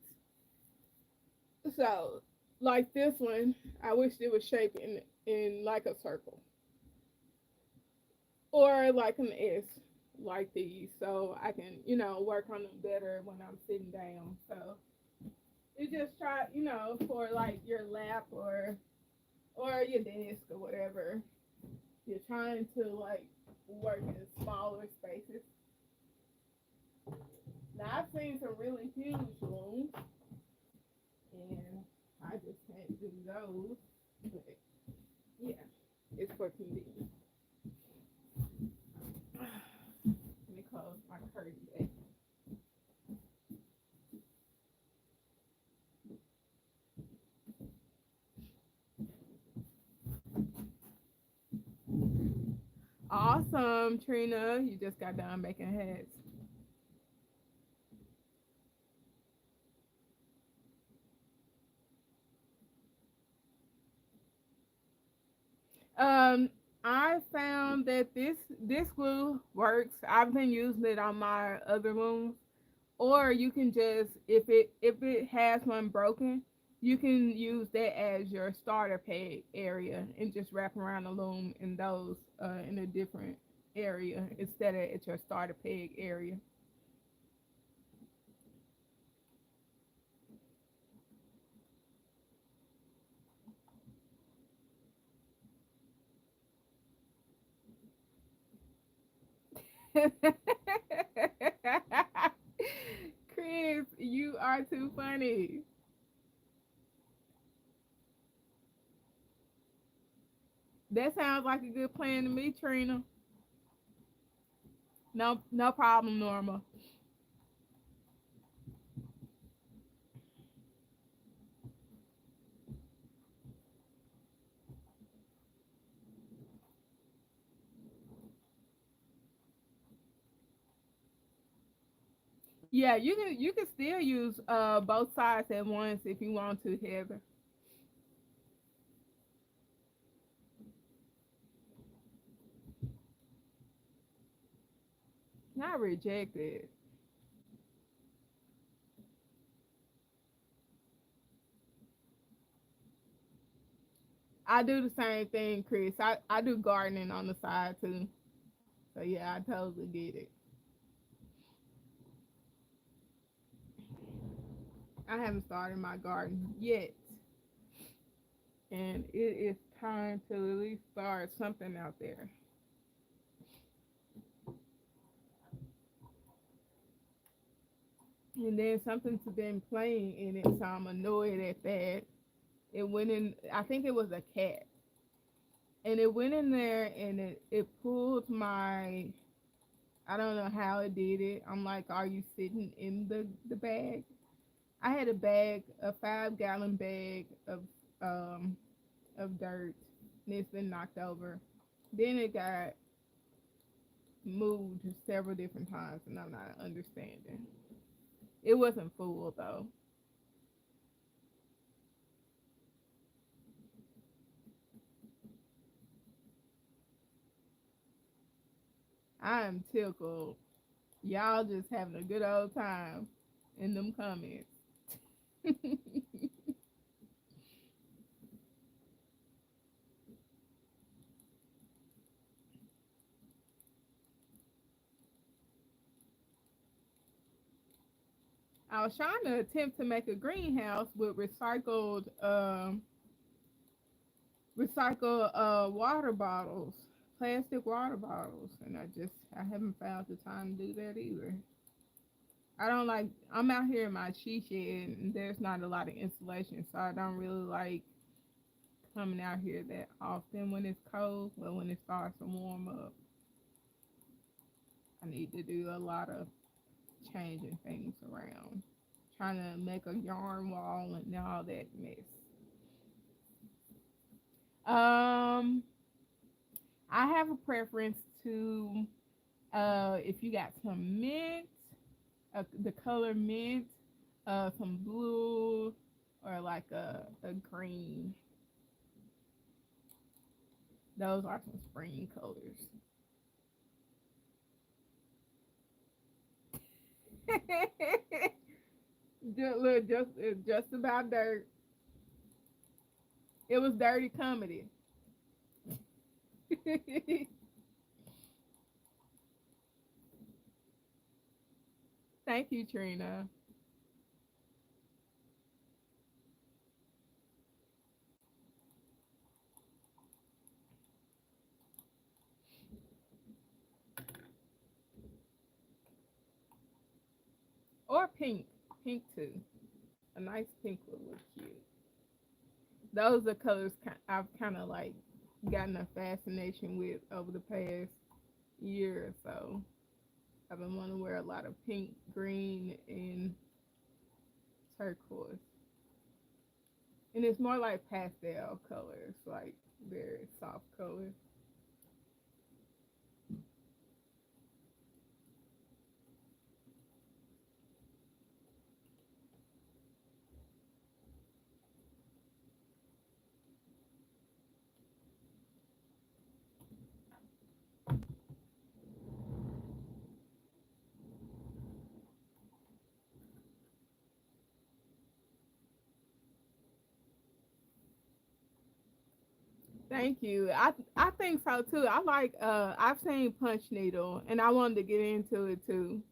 So like this one, I wish it was shaped in like a circle or like an S, like these, so I can work on them better when I'm sitting down. So you just try for like your lap or your desk or whatever. You're trying to like work in smaller spaces. Now I've seen some really huge looms, and I just can't do those. But yeah, it's for convenience. Let me close my curtain back. Awesome, Trina. You just got done making hats. Um, I found that this glue works. I've been using it on my other looms. Or you can just if it has one broken, you can use that as your starter peg area and just wrap around the loom in those in a different area instead of at your starter peg area. Chris, you are too funny. That sounds like a good plan to me, Trina. No, no problem, Norma. Yeah, you can still use both sides at once if you want to, Heather. Not rejected. I do the same thing, Chris. I do gardening on the side too. So yeah, I totally get it. I haven't started my garden yet, and it is time to at least start something out there. And then something's been playing in it, so I'm annoyed at that. It went in. I think it was a cat, and it went in there and it pulled my. I don't know how it did it. I'm like, are you sitting in the bag? I had a bag, a 5 gallon bag um of dirt, and it's been knocked over. Then it got moved several different times, and I'm not understanding. It wasn't full though. I am tickled. Y'all just having a good old time in them comments. I was trying to attempt to make a greenhouse with recycle water bottles, plastic water bottles, and I haven't found the time to do that either. I don't like. I'm out here in my she shed, and there's not a lot of insulation, so I don't really like coming out here that often when it's cold. But when it starts to warm up, I need to do a lot of changing things around, trying to make a yarn wall and all that mess. Um, I have a preference to if you got some mint, the color mint, some blue, or like a green. Those are some spring colors. Just, look, just about dirt. It was dirty comedy. Thank you, Trina. Or pink. Pink too. A nice pink would look cute. Those are colors I've kind of like gotten a fascination with over the past year or so. I've been wanting to wear a lot of pink, green, and turquoise. And it's more like pastel colors, like very soft colors. Thank you. I think so too. I like I've seen Punch Needle and I wanted to get into it too.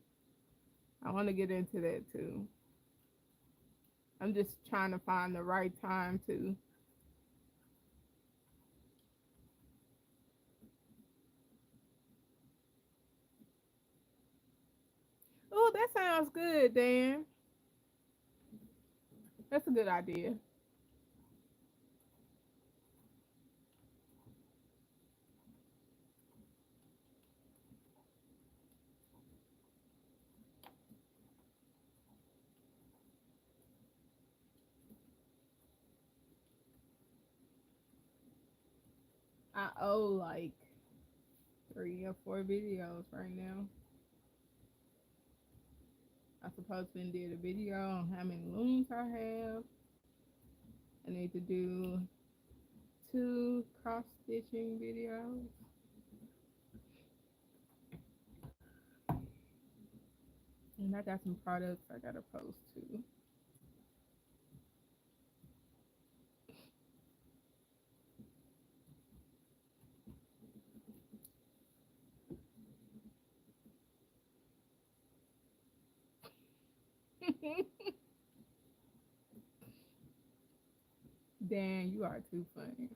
I want to get into that too. I'm just trying to find the right time to. Oh, that sounds good, Dan. That's a good idea. I owe like 3 or 4 videos right now. I supposed to did a video on how many looms I have. I need to do 2 cross stitching videos. And I got some products I gotta post too. Dan, you are too funny.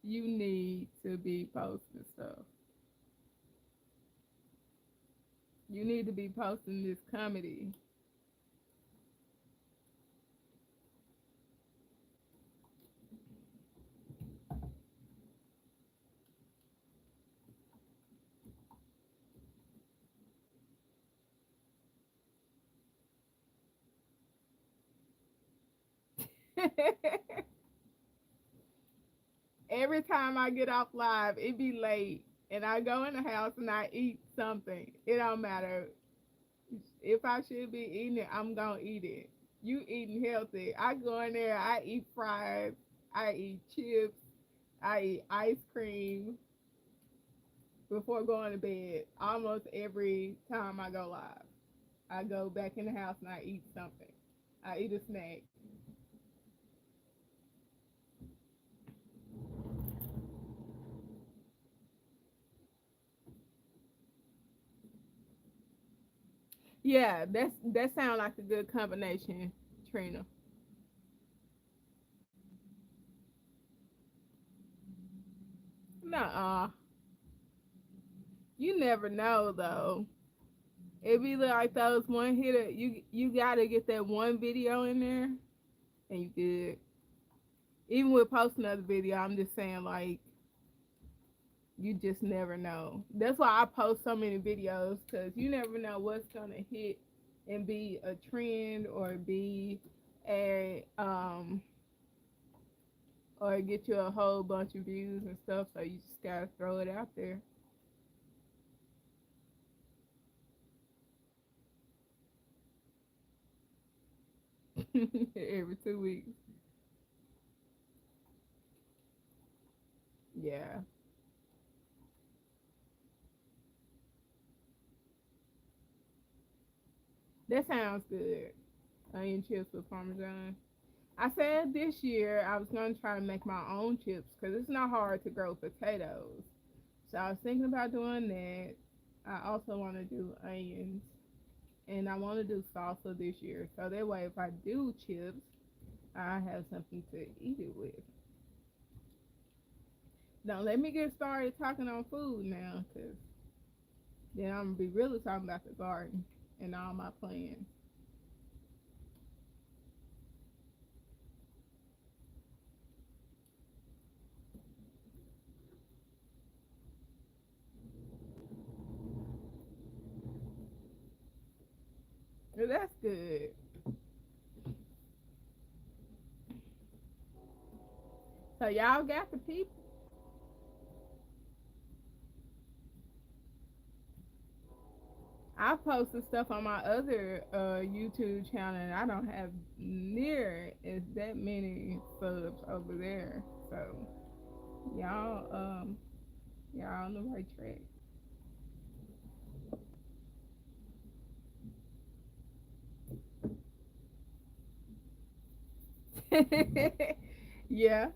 You need to be posting stuff. You need to be posting this comedy. Every time I get off live, it be late, and I go in the house and I eat something. It don't matter if I should be eating it. I'm gonna eat it. You eating healthy? I go in there. I eat fries. I eat chips. I eat ice cream before going to bed. Almost every time I go live, I go back in the house and I eat something. I eat a snack. Yeah, that sounds like a good combination, Trina. Nuh-uh. You never know though. It be like those one hitter. You gotta get that one video in there, and you good. Even with posting another video, I'm just saying like you just never know. That's why I post so many videos because you never know what's gonna hit and be a trend or be a or get you a whole bunch of views and stuff. So you just gotta throw it out there. Every 2 weeks. Yeah. That sounds good. Onion chips with Parmesan. I said this year I was going to try to make my own chips because it's not hard to grow potatoes. So I was thinking about doing that. I also want to do onions and I want to do salsa this year. So that way, if I do chips, I have something to eat it with. Now, let me get started talking on food now because then I'm going to be really talking about the garden and all my plans. So that's good. So y'all got the people. I posted stuff on my other YouTube channel, and I don't have near as that many subs over there. So y'all, y'all on the right track. Yeah,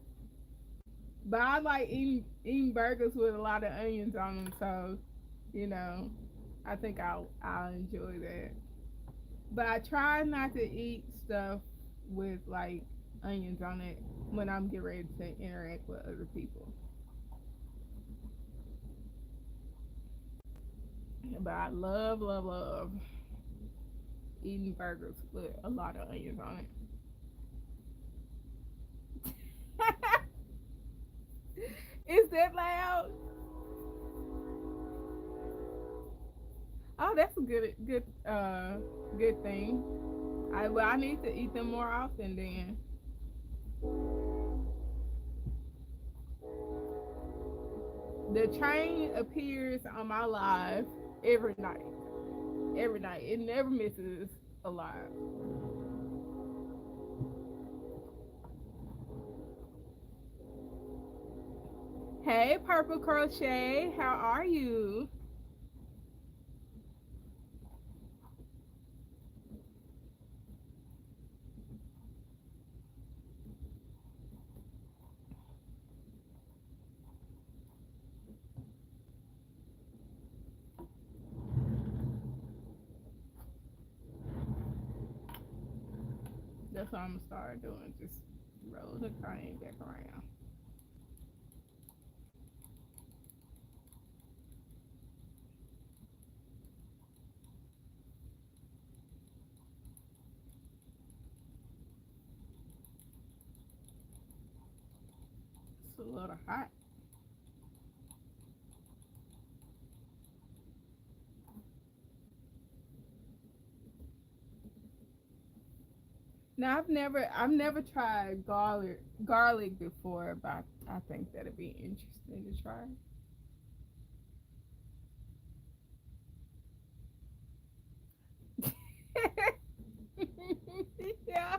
but I like eating burgers with a lot of onions on them. So you know, I think I'll enjoy that. But I try not to eat stuff with like onions on it when I'm getting ready to interact with other people. But I love, love, love eating burgers with a lot of onions on it. Is that loud? Oh, that's a good thing. I need to eat them more often then. The train appears on my live every night. Every night. It never misses a live. Hey, Purple Crochet, how are you? That's what I'm gonna start doing. Just roll the train back around. It's a little hot. Now I've never tried garlic before, but I think that'd be interesting to try. Yeah.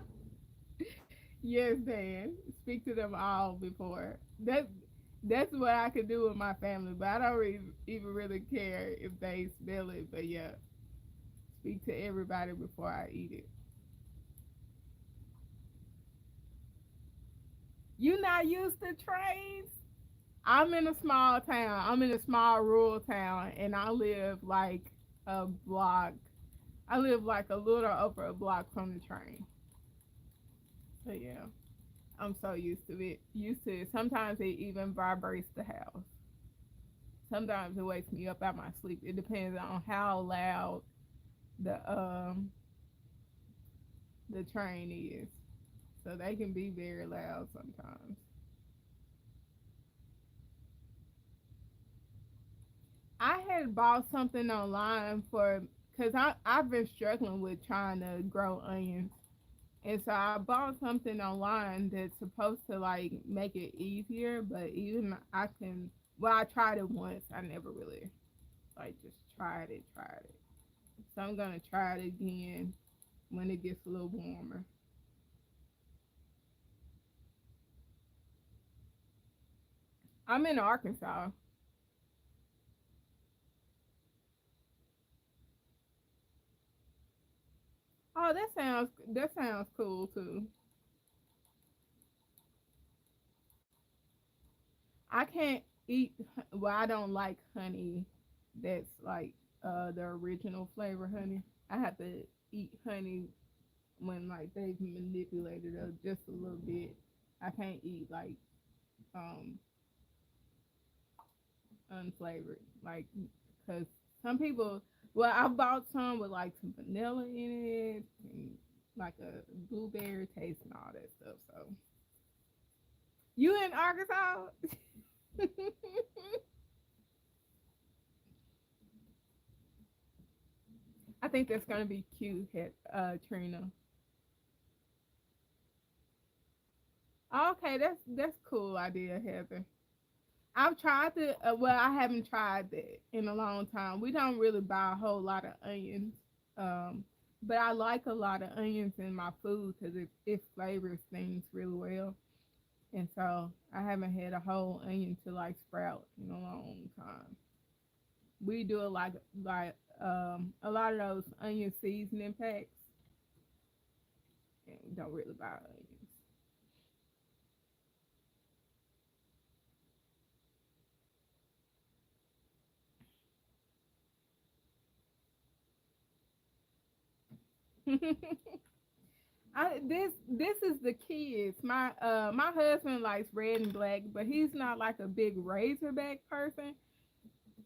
Yes, Dan. Speak to them all before. That's what I could do with my family, but I don't even really care if they smell it. But yeah, speak to everybody before I eat it. You not used to trains? I'm in a small town. I'm in a small rural town, and I live like a block. I live like a little over a block from the train. So yeah, I'm so used to it. Used to it. Sometimes it even vibrates the house. Sometimes it wakes me up out my sleep. It depends on how loud the the train is. So they can be very loud sometimes. I had bought something online for because I've been struggling with trying to grow onions. And so I bought something online that's supposed to like make it easier, but even I can well, I tried it once. I never really like just tried it. So I'm gonna try it again when it gets a little warmer. I'm in Arkansas. Oh, that sounds cool too. I can't eat. Well, I don't like honey. That's like the original flavor honey. I have to eat honey when like they've manipulated it just a little bit. I can't eat like um unflavored like because some people. Well, I bought some with like some vanilla in it and like a blueberry taste and all that stuff. So you in Arkansas? I think that's gonna be cute, Trina. Okay, that's cool idea, Heather. I've tried to. Well, I haven't tried that in a long time. We don't really buy a whole lot of onions, um, but I like a lot of onions in my food because it flavors things really well. And so I haven't had a whole onion to like sprout in a long time. We do it like a lot of those onion seasoning packs, and we don't really buy onions. This is the kids. My husband likes red and black, but he's not like a big Razorback person.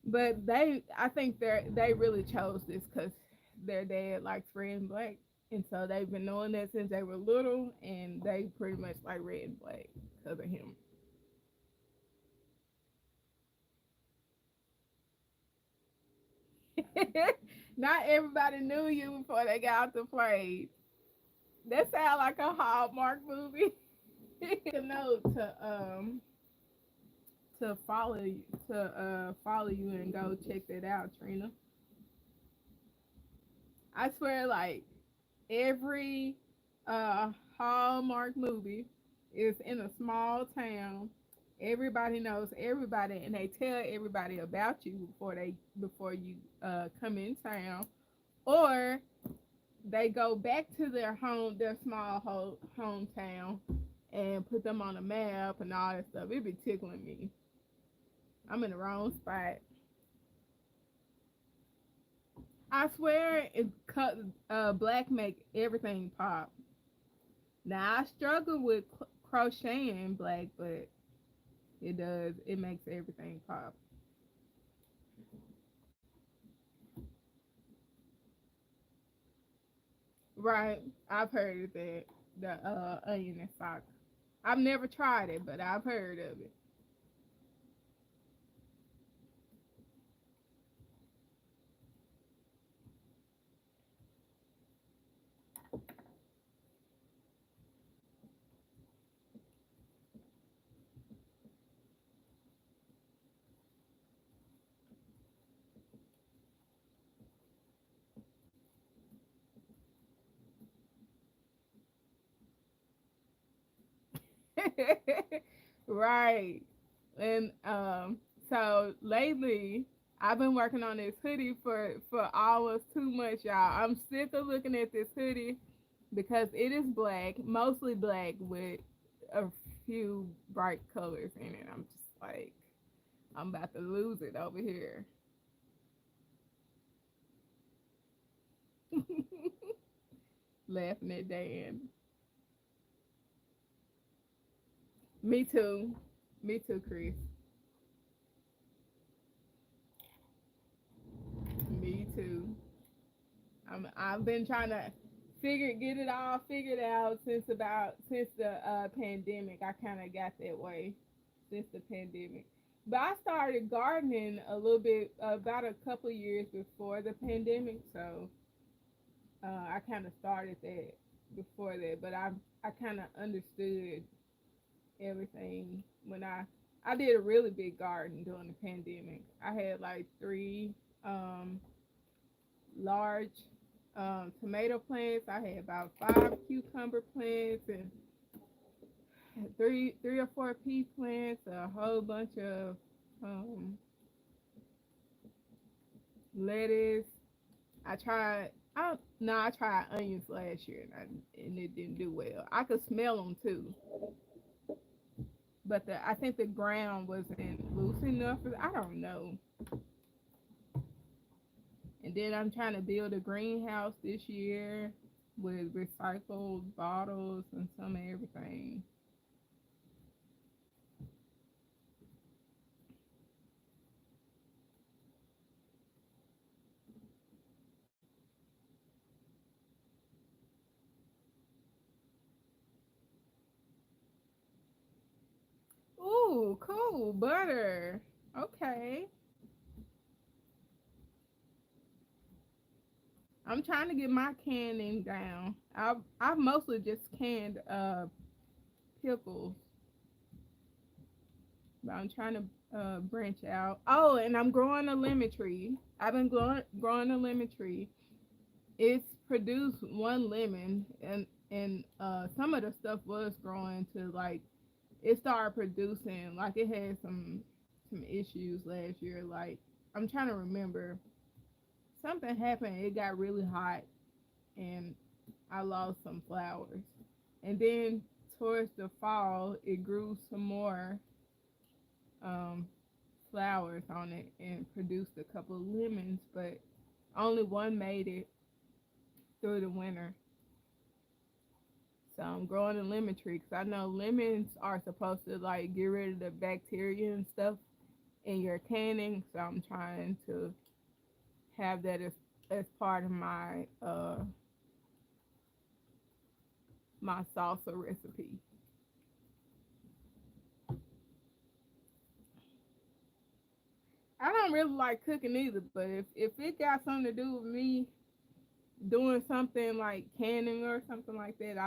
But I think they really chose this because their dad likes red and black, and so they've been knowing that since they were little, and they pretty much like red and black because of him. Not everybody knew you before they got out the play. That sound like a Hallmark movie. A note to follow you and go check that out, Trina. I swear, like every uh Hallmark movie is in a small town. Everybody knows everybody, and they tell everybody about you before you come in town, or they go back to their small hometown, and put them on a map and all that stuff. It be tickling me. I'm in the wrong spot. I swear, black make everything pop. Now I struggle with crocheting black, but it does. It makes everything pop. Right? I've heard of that. The onion and sock. I've never tried it, but I've heard of it. Right. And so lately I've been working on this hoodie for almost 2 months, y'all. I'm sick of looking at this hoodie because it is black, mostly black with a few bright colors in it. I'm just like, I'm about to lose it over here. Laughing at Dan. Me too. Me too, Chris. Me too. I've been trying to get it all figured out since the pandemic. I kind of got that way since the pandemic. But I started gardening a little bit about a couple years before the pandemic, so I kind of started that before that. But I kind of understood everything when I did a really big garden during the pandemic. I had like three um, large tomato plants. I had about 5 cucumber plants and three or four pea plants, a whole bunch of um, lettuce. I tried. No, I tried onions last year and it didn't do well. I could smell them too, but I think the ground wasn't loose enough. I don't know. And then I'm trying to build a greenhouse this year with recycled bottles and some of everything. Ooh, cool butter. Okay, I'm trying to get my canning down. I've mostly just canned pickles, but I'm trying to branch out. Oh, and I'm growing a lemon tree. I've been growing a lemon tree. It's produced one lemon, and some of the stuff was growing to like it started producing like it had some issues last year. Like I'm trying to remember something happened. It got really hot and I lost some flowers. And then towards the fall, it grew some more um, flowers on it and produced a couple of lemons, but only one made it through the winter. So I'm growing a lemon tree because I know lemons are supposed to like get rid of the bacteria and stuff in your canning. So I'm trying to have that as part of my salsa recipe. I don't really like cooking either, but if it got something to do with me doing something like canning or something like that,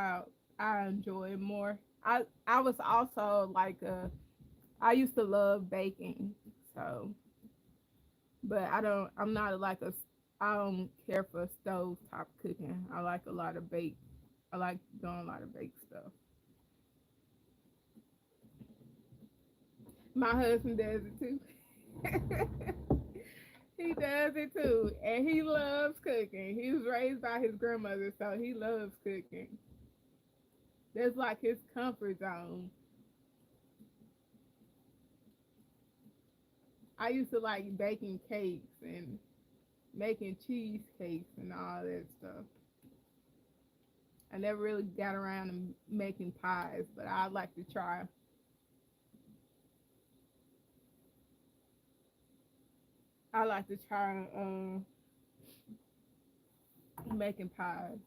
I enjoy it more. I was also like I used to love baking, so but I'm not like I don't care for stove top cooking. I like a lot of bake. I like doing a lot of bake stuff. My husband does it too. He does it too, and he loves cooking. He was raised by his grandmother, so he loves cooking. That's like his comfort zone. I used to like baking cakes and making cheesecakes and all that stuff. I never really got around to making pies, but I'd like to try. I like to try making pies.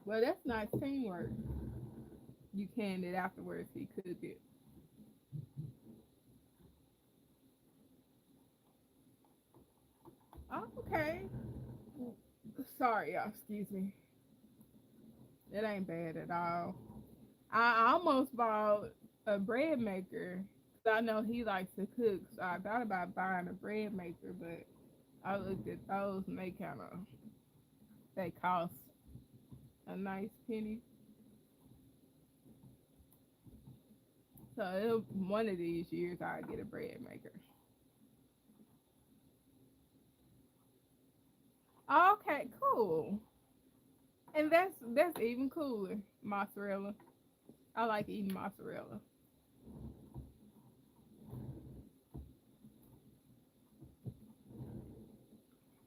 Well, that's nice teamwork. You canned it afterwards. He cooked it. Oh, okay. Sorry, y'all. Excuse me. It ain't bad at all. I almost bought a bread maker. I know he likes to cook, so I thought about buying a bread maker, but I looked at those and they cost a nice penny. So one of these years I'll get a bread maker. Okay, cool. And that's even cooler. Mozzarella. I like eating mozzarella.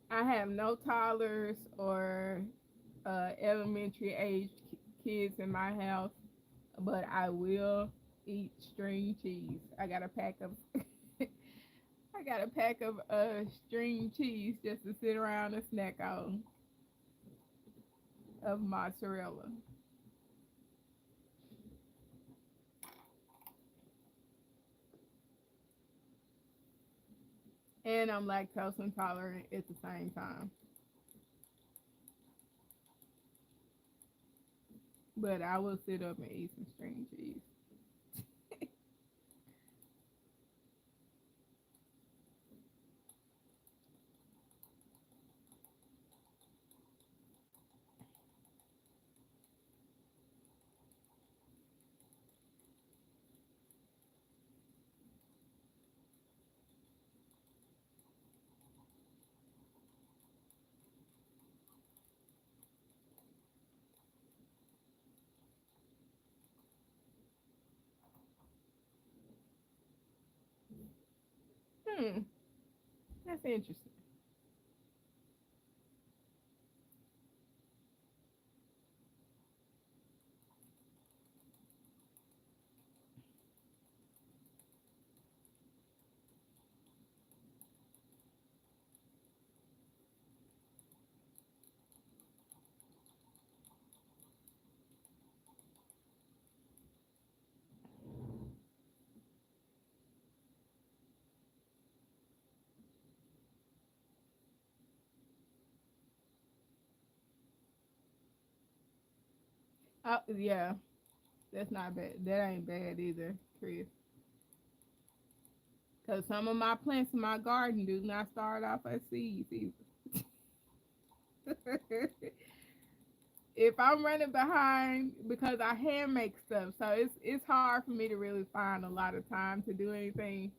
I have no toddlers or elementary age kids in my house, but I will eat string cheese. I got a pack of string cheese just to sit around and snack on of mozzarella. And I'm lactose intolerant at the same time. But I will sit up and eat some string cheese. Hmm, that's interesting. Yeah, that's not bad. That ain't bad either, Chris. Because some of my plants in my garden do not start off as seeds either. If I'm running behind because I hand make stuff, so it's hard for me to really find a lot of time to do anything.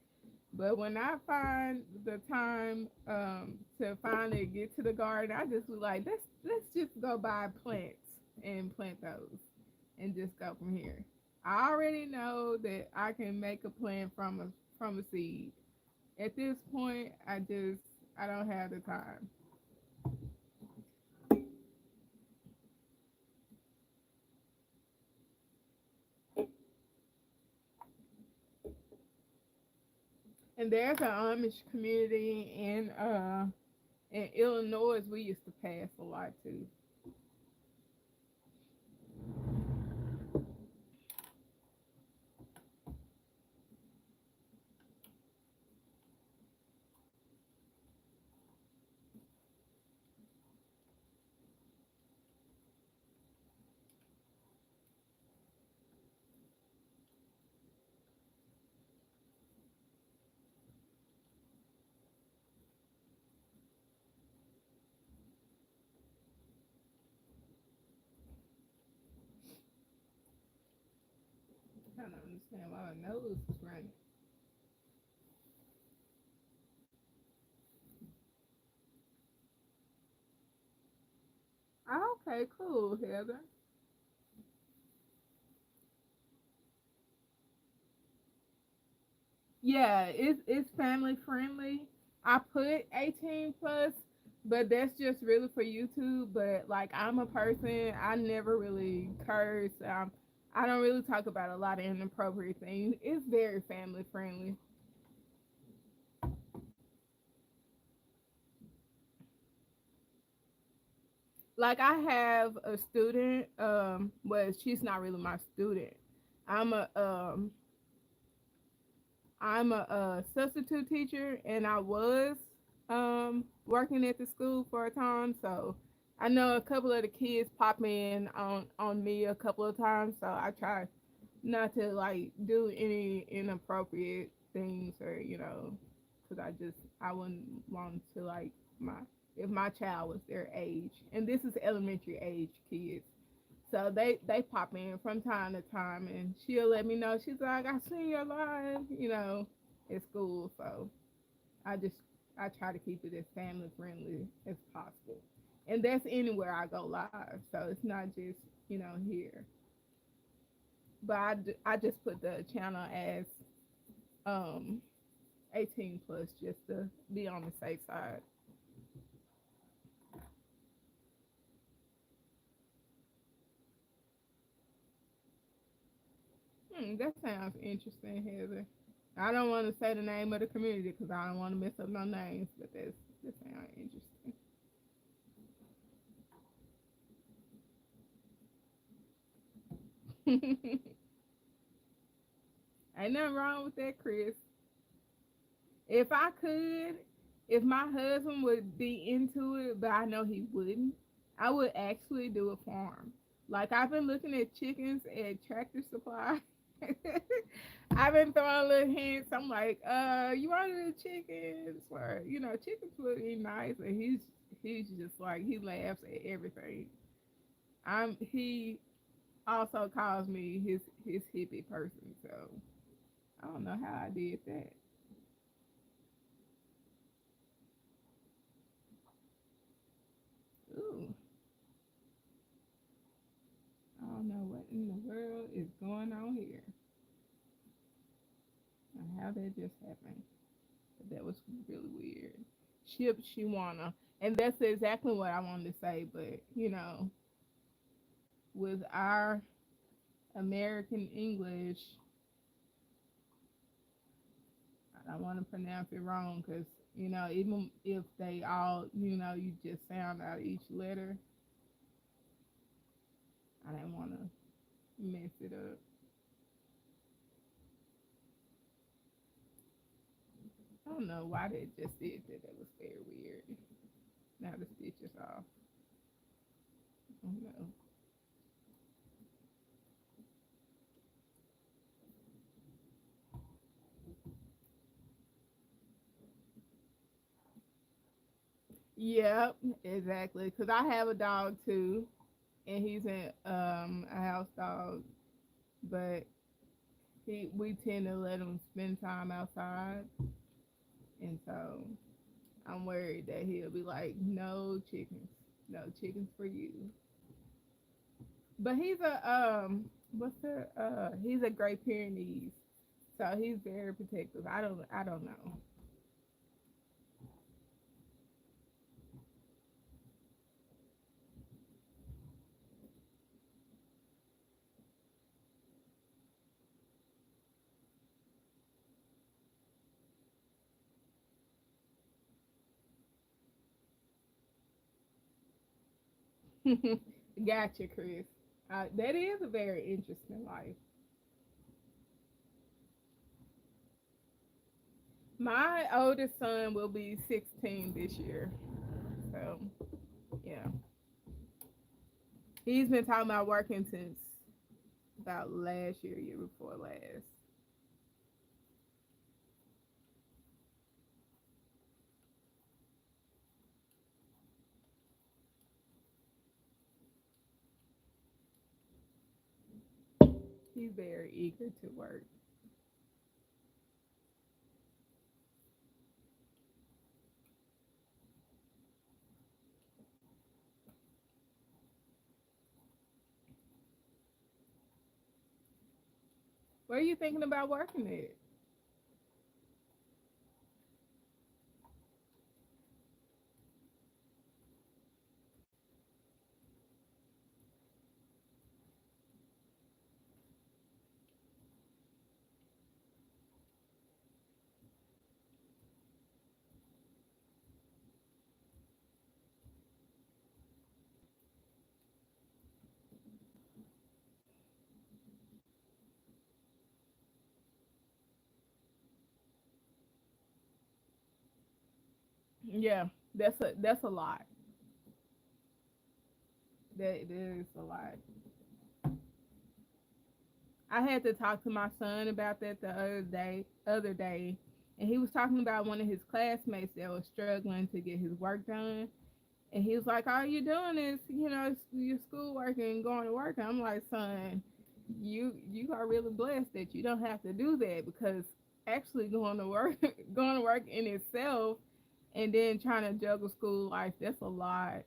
But when I find the time to finally get to the garden, I just was like, let's just go buy plants and plant those, and just go from here. I already know that I can make a plant from a seed. At this point, I don't have the time. And there's an Amish community in Illinois we used to pass a lot to. I don't understand why my nose is running. Oh, okay, cool, Heather. Yeah, it's family friendly. I put 18 plus, but that's just really for YouTube. But like I'm a person, I never really curse. I don't really talk about a lot of inappropriate things. It's very family friendly. Like I have a student, well, she's not really my student. I'm a um I'm a substitute teacher, and I was working at the school for a time, so I know a couple of the kids pop in on me a couple of times, so I try not to like do any inappropriate things, or because I wouldn't want to like my if my child was their age, and this is elementary age kids. So they pop in from time to time, and she'll let me know. She's like, "I seen your live, at school." So I just I try to keep it as family friendly as possible, and that's anywhere I go live. So it's not just here. But I just put the channel as um 18 plus, just to be on the safe side. That sounds interesting, Heather. I don't want to say the name of the community because I don't want to mess up no names, but that sounds interesting. Ain't nothing wrong with that, Chris. If I could, if my husband would be into it, but I know he wouldn't, I would actually do a farm. Like I've been looking at chickens at Tractor Supply. I've been throwing little hints. I'm like, you want to do chickens? Or chickens would be nice. And he's just like he laughs at everything. He also calls me his hippie person. So I don't know how I did that. Ooh, I don't know what in the world is going on here. Or how that just happened. That was really weird. Ship she wanna, and that's exactly what I wanted to say. But with our American English, I don't want to pronounce it wrong because even if they all you just sound out each letter, I didn't want to mess it up. I don't know why they just did that. That was very weird. Now the stitch is off. I don't know. Yep, exactly. Cause I have a dog too, and he's a house dog, but we tend to let him spend time outside, and so I'm worried that he'll be like, no chickens, no chickens for you. But he's he's a Great Pyrenees, so he's very protective. I don't know. Gotcha, Chris. That is a very interesting life. My oldest son will be 16 this year, so yeah, he's been talking about working since about last year, year before last. He's very eager to work. Where are you thinking about working at? Yeah, that's a lot. That is a lot. I had to talk to my son about that the other day, and he was talking about one of his classmates that was struggling to get his work done. And he was like, all you doing is, your schoolwork and going to work. And I'm like, son, you are really blessed that you don't have to do that, because actually going to work going to work in itself, and then trying to juggle school life, that's a lot.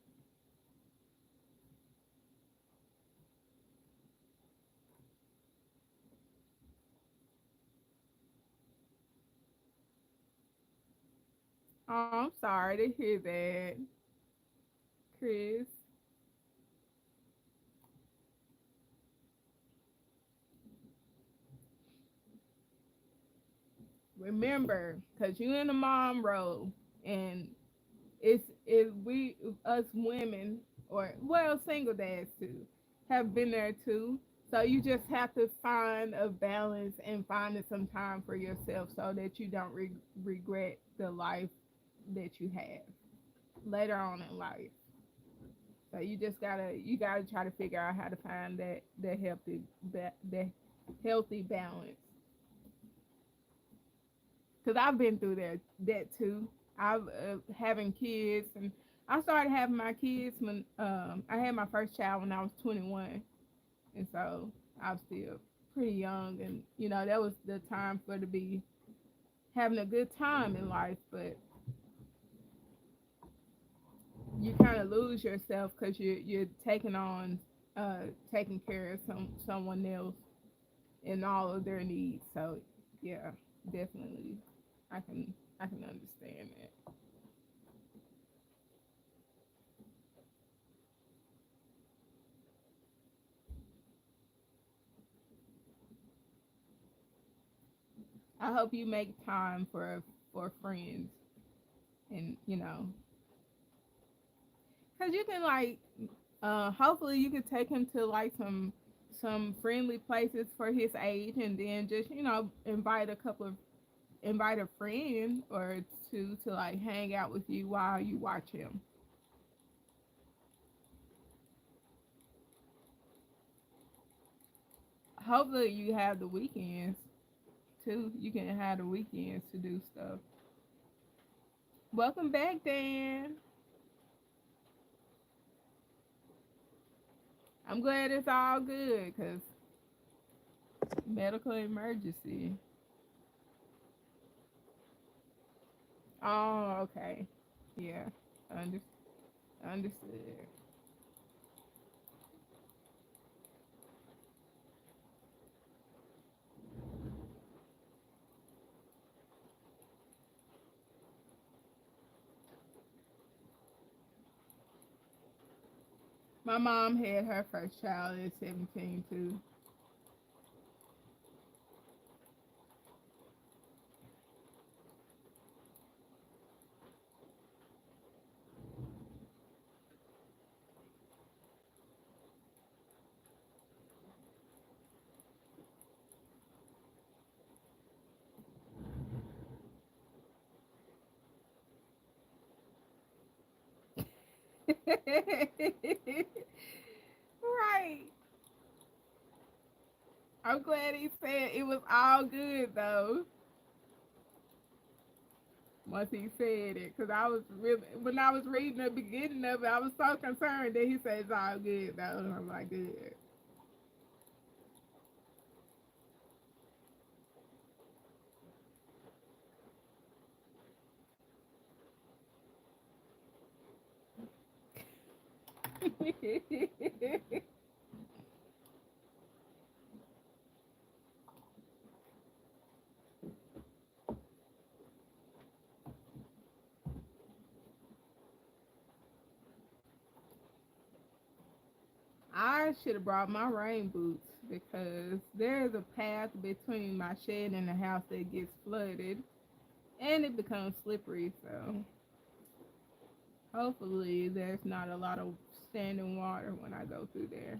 Oh, I'm sorry to hear that, Chris. Remember, because you in the mom role, and it's we, us women, or well, single dads too, have been there too. So you just have to find a balance and finding some time for yourself so that you don't regret the life that you have later on in life. So you gotta try to figure out how to find that healthy balance. Because I've been through that too. I've having kids, and I started having my kids when I had my first child when I was 21, and so I was still pretty young, and that was the time for to be having a good time in life. But you kind of lose yourself because you're taking on taking care of someone else and all of their needs. So yeah, definitely, I can I can understand that. I hope you make time for friends, and cause you can like, hopefully you can take him to like some friendly places for his age, and then just invite a friend or two to like hang out with you while you watch him. Hopefully you have the weekends too. You can have the weekends to do stuff. Welcome back, Dan. I'm glad it's all good because medical emergency. Oh, okay. Yeah, under, understood. My mom had her first child at 17 too. Right. I'm glad he said it was all good though. Once he said it, because I was really, when I was reading the beginning of it, I was so concerned that he said it's all good though. And I'm like, good. I should have brought my rain boots because there's a path between my shed and the house that gets flooded and it becomes slippery. So hopefully there's not a lot of standing water when I go through there.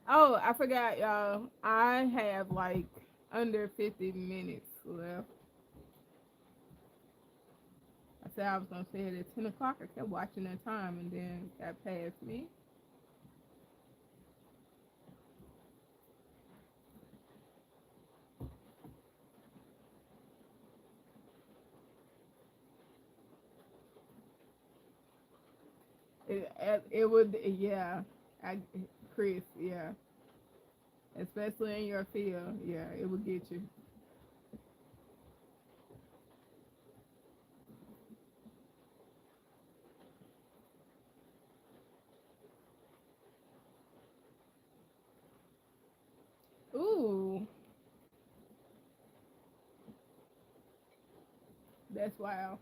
Oh, I forgot, y'all. I have like under 50 minutes left. I said I was gonna say it at 10 o'clock. I kept watching that time and then got past me. It would, yeah. I, Chris, yeah. Especially in your field, yeah, it would get you. Ooh, that's wild.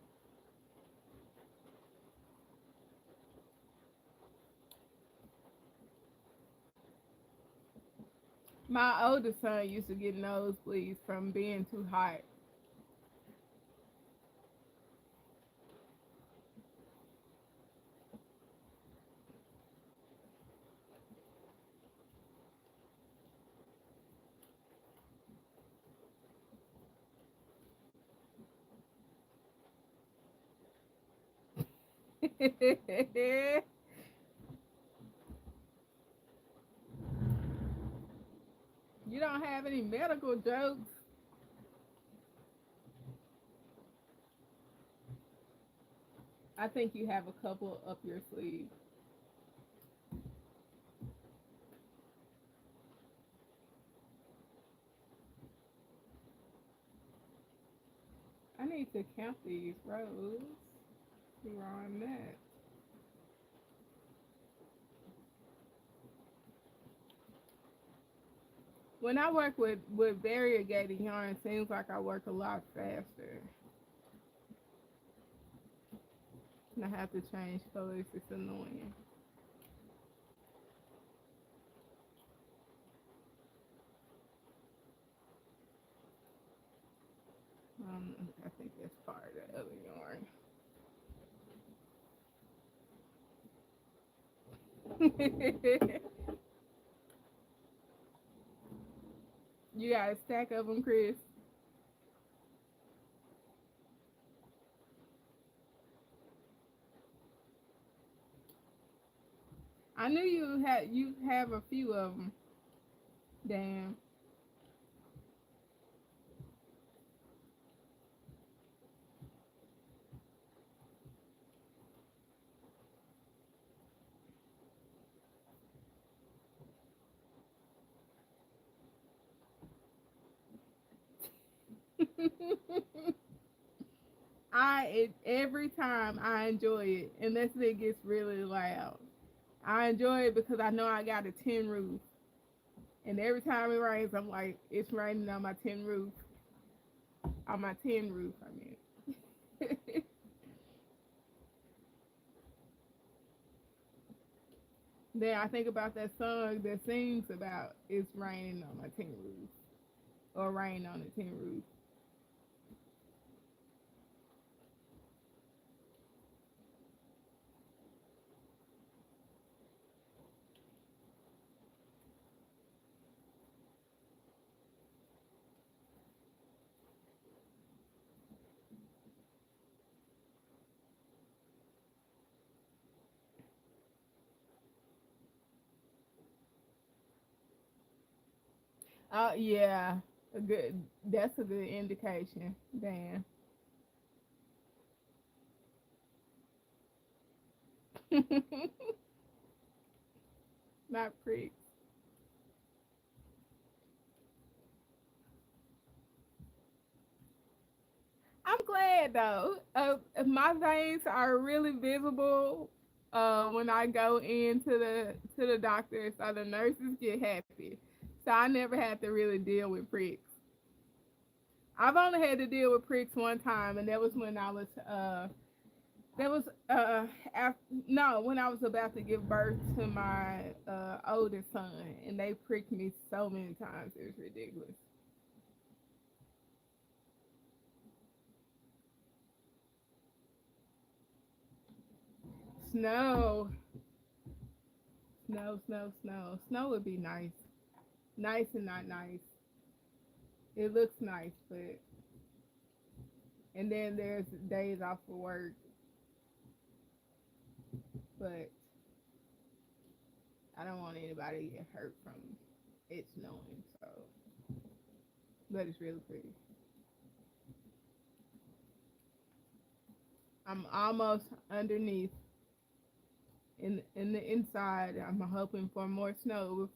My oldest son used to get nosebleeds from being too hot. You don't have any medical jokes? I think you have a couple up your sleeve. I need to count these rows. See where I'm at. When I work with variegated yarn, it seems like I work a lot faster. And I have to change colors. It's annoying. I think that's part of the other yarn. You got a stack of them, Chris. I knew you have a few of them. Damn. Every time I enjoy it, unless it gets really loud. I enjoy it because I know I got a tin roof, and every time it rains, I'm like, it's raining on my tin roof. On my tin roof, I mean. Then I think about that song that sings about it's raining on my tin roof or rain on the tin roof. Oh yeah, a good. That's a good indication. Damn. Not pricks. I'm glad though. My veins are really visible when I go into the doctor, so the nurses get happy. So I never had to really deal with pricks. I've only had to deal with pricks one time, and that was when I was that was after, no, when I was about to give birth to my oldest son, and they pricked me so many times it was ridiculous. Snow, snow would be nice, nice and not nice. It looks nice, but and then there's days off for work, but I don't want anybody to get hurt from it snowing. So, but it's really pretty. I'm almost underneath in the inside. I'm hoping for more snow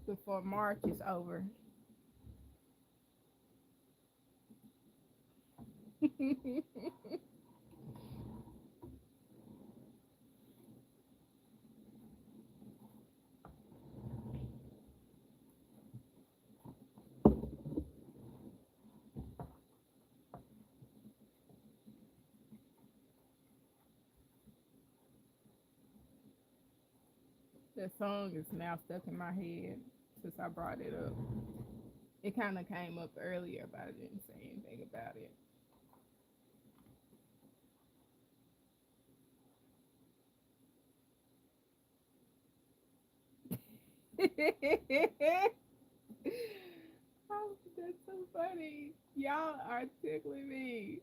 before March is over. That song is now stuck in my head since I brought it up. It kind of came up earlier, but I didn't say anything about it. Oh, that's so funny. Y'all are tickling me.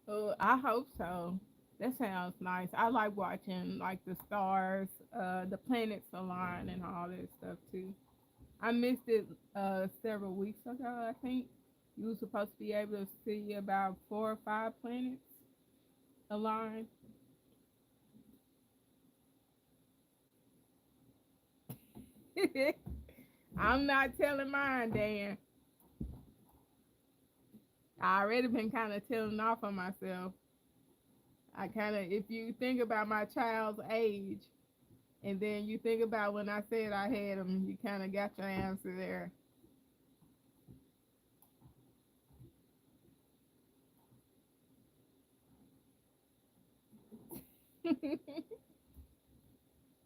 Oh, I hope so. That sounds nice. I like watching like the stars, the planets align, and all that stuff too. I missed it several weeks ago. I think you were supposed to be able to see about 4 or 5 planets aligned. I'm not telling mine, Dan. I already been kind of telling off on myself. I kind of, if you think about my child's age, and then you think about when I said I had them, you kind of got your answer there. Let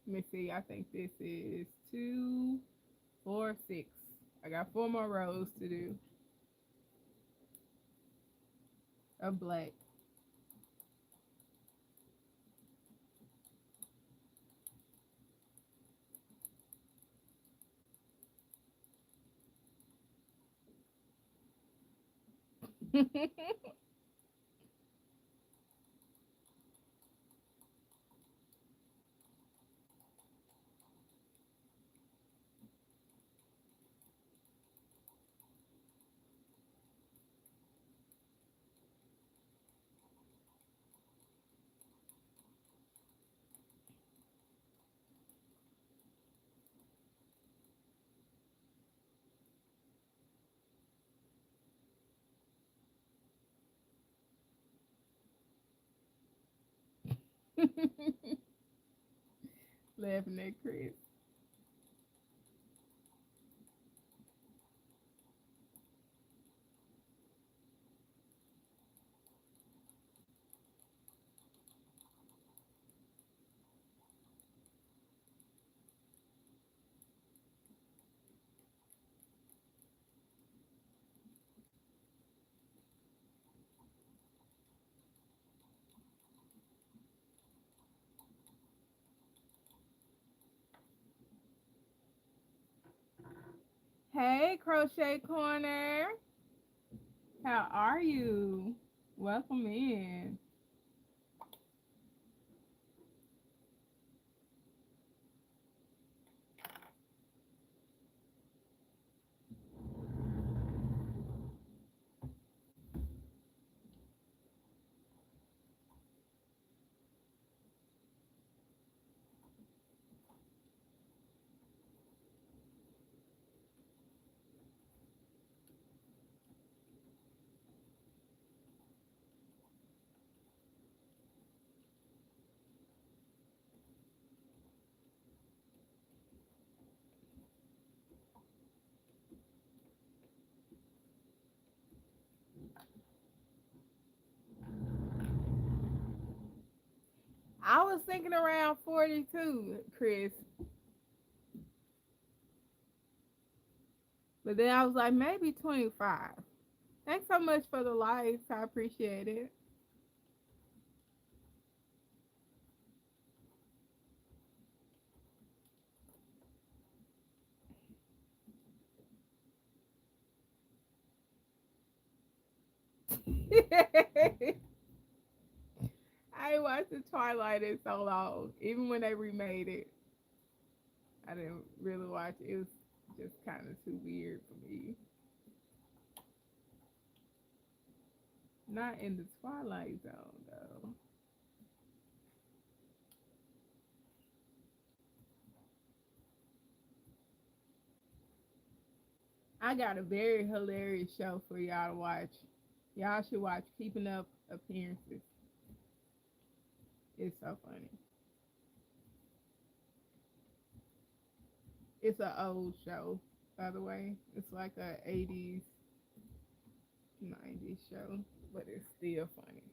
me see. I think this is 2, 4, 6. I got 4 more rows to do of black. Laughing at Chris. Hey, Crochet Corner. How are you? Welcome in. I was thinking around 42, Chris. But then I was like, maybe 25. Thanks so much for the likes. I appreciate it. I ain't watched the Twilight in so long. Even when they remade it, I didn't really watch it. It was just kind of too weird for me. Not in the Twilight Zone, though. I got a very hilarious show for y'all to watch. Y'all should watch Keeping Up Appearances. It's so funny. It's an old show, by the way. It's like a 80s, 90s show, but it's still funny.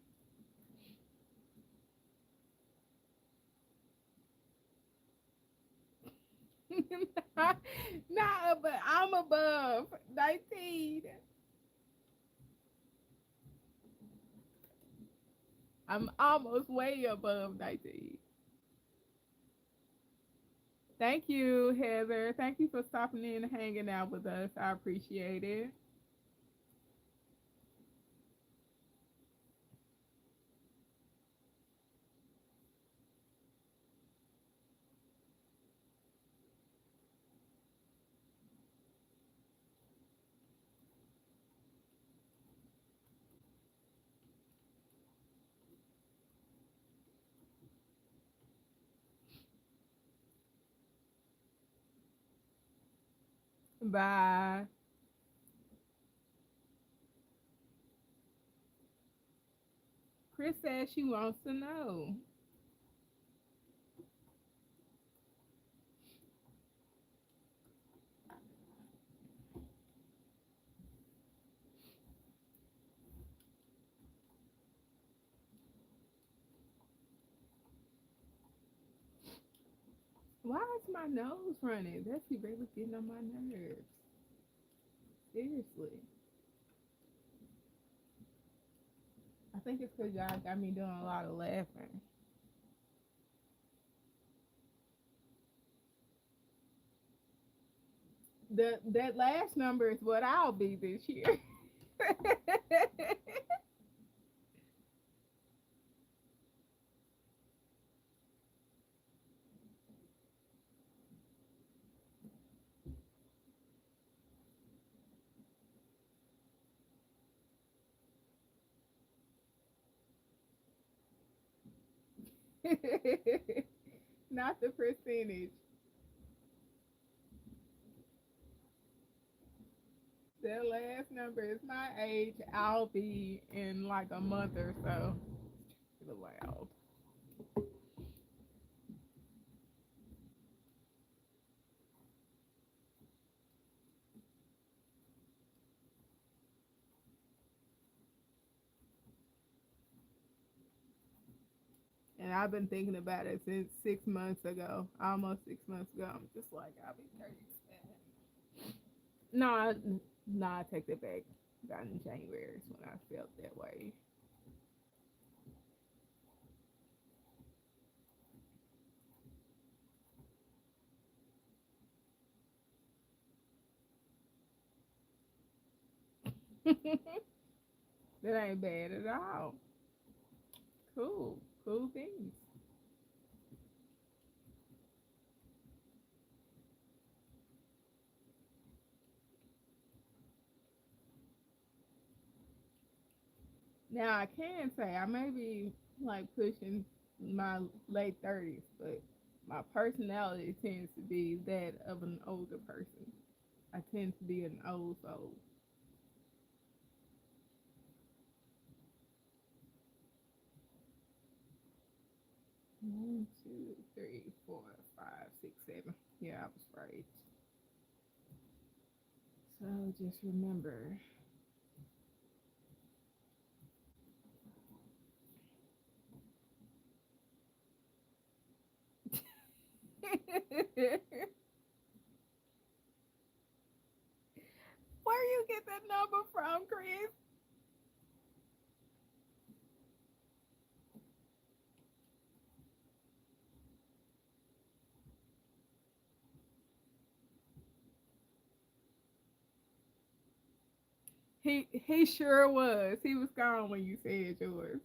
Not, but I'm above 19. I'm almost way above 19. Thank you, Heather. Thank you for stopping in and hanging out with us. I appreciate it. Bye. Chris says she wants to know. Why is my nose running? That's really getting on my nerves. Seriously. I think it's because y'all got me doing a lot of laughing. That last number is what I'll be this year. Not the percentage. That last number is my age. I'll be in like a month or so. Loud. And I've been thinking about it since 6 months ago, almost 6 months ago. I'm just like, I'll be 37. No, no, I take that back. About in January is when I felt that way. That ain't bad at all. Cool, cool things. Now I can say I may be like pushing my late 30s, but my personality tends to be that of an older person. I tend to be an old soul. 1, 2, 3, 4, 5, 6, 7. Yeah, I was right. So just remember. Where you get that number from, Chris? He sure was. He was gone when you said yours.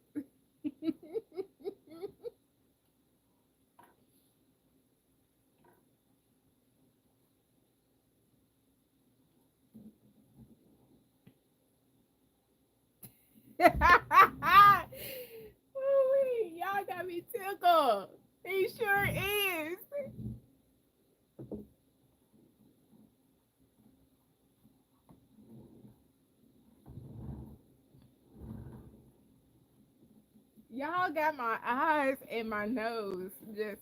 Ooh, y'all got me tickled. He sure is. Y'all got my eyes and my nose. Just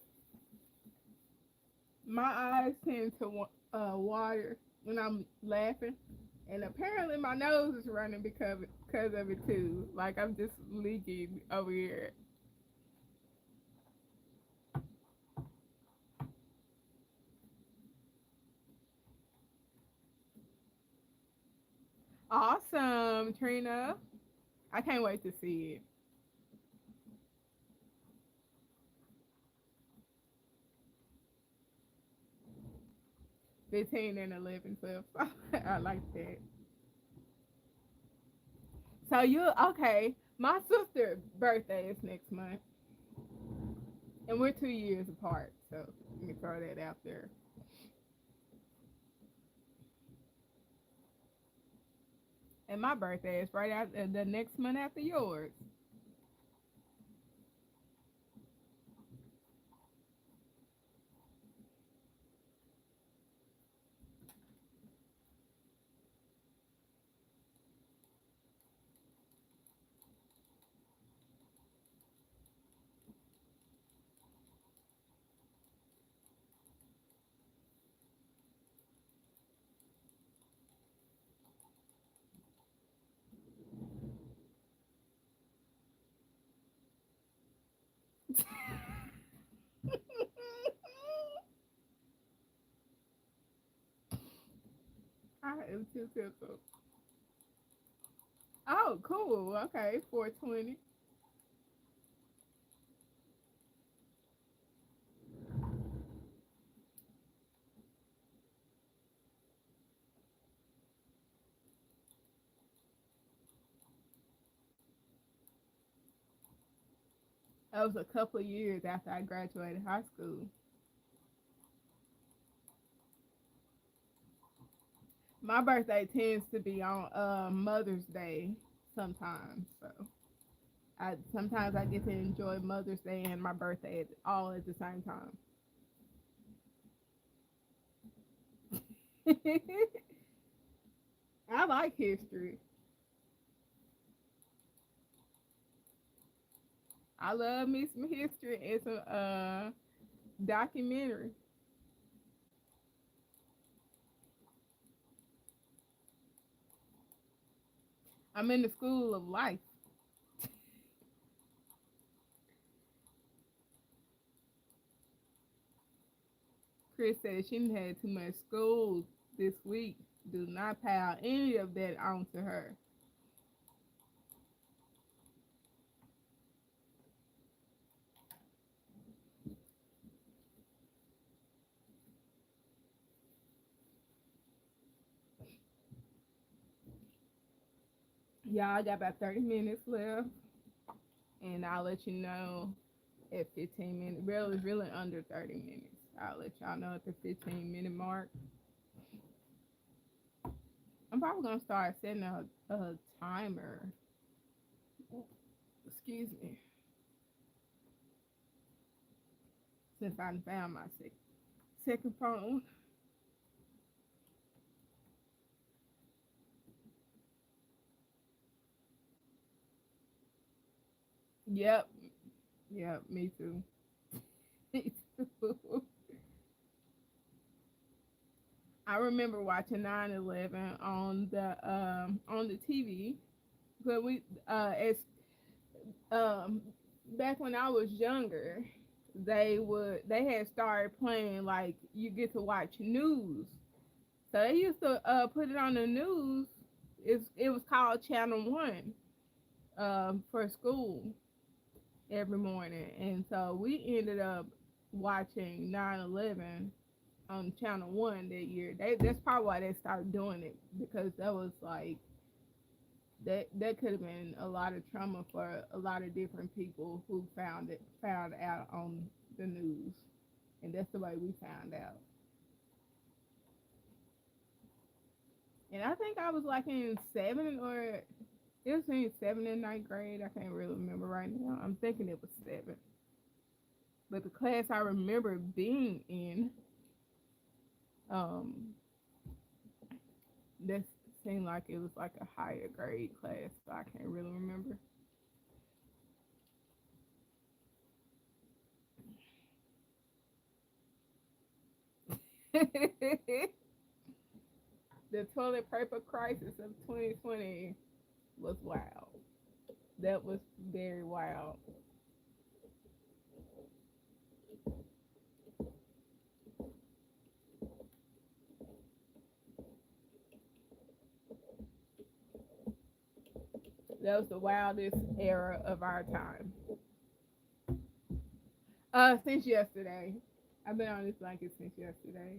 my eyes tend to water when I'm laughing, and apparently my nose is running because of it too. Like I'm just leaking over here. Awesome, Trina. I can't wait to see it. 15 and 11, 12. I like that. So you okay? My sister's birthday is next month, and we're 2 years apart. So let me throw that out there. And my birthday is right out the next month after yours. I have two pickles. Oh, cool. Okay, 420. That was a couple of years after I graduated high school. My birthday tends to be on Mother's Day sometimes, so I sometimes I get to enjoy Mother's Day and my birthday all at the same time. I like history. I love me some history and some documentary. I'm in the school of life. Chris said she done had too much school this week. Do not pile any of that onto her. Y'all, I got about 30 minutes left, and I'll let you know at 15 minutes. Well, it's really under 30 minutes. I'll let y'all know at the 15-minute mark. I'm probably gonna start setting a timer. Excuse me, since I found my second phone. Yep, yep, me too. Me too. I remember watching 9/11 on the TV, but we as um back when I was younger, they had started playing like you get to watch news. So they used to put it on the news. It was called Channel One for school every morning, and so we ended up watching 9/11 on Channel One that year. That's probably why they started doing it because that was like that could have been a lot of trauma for a lot of different people who found out on the news, and that's the way we found out. And I think I was like in seven or it was in seventh and ninth grade. I can't really remember right now. I'm thinking it was seven, but the class I remember being in, um, that seemed like it was like a higher grade class, so I can't really remember. The toilet paper crisis of 2020 was wild. That was very wild. That was the wildest era of our time. Since yesterday. I've been on this blanket since yesterday.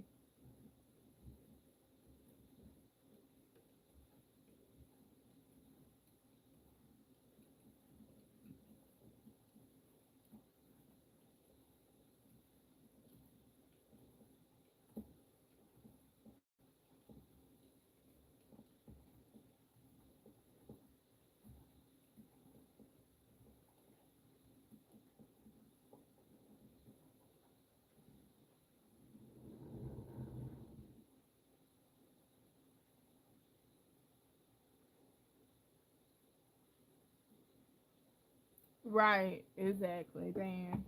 Right, exactly. Damn,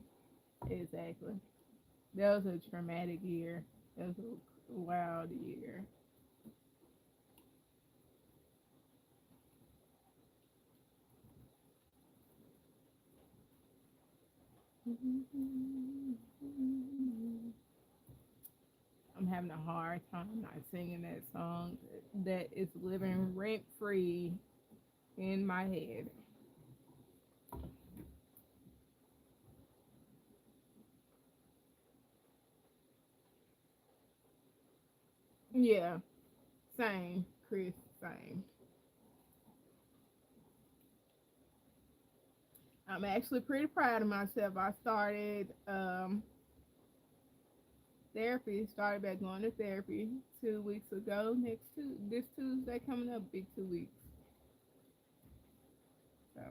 exactly. That was a traumatic year. That was a wild year. I'm having a hard time not singing that song that is living rent free in my head. Yeah, same, Chris, same. I'm actually pretty proud of myself. I started therapy, started back going to therapy 2 weeks ago. This Tuesday coming up, big 2 weeks. So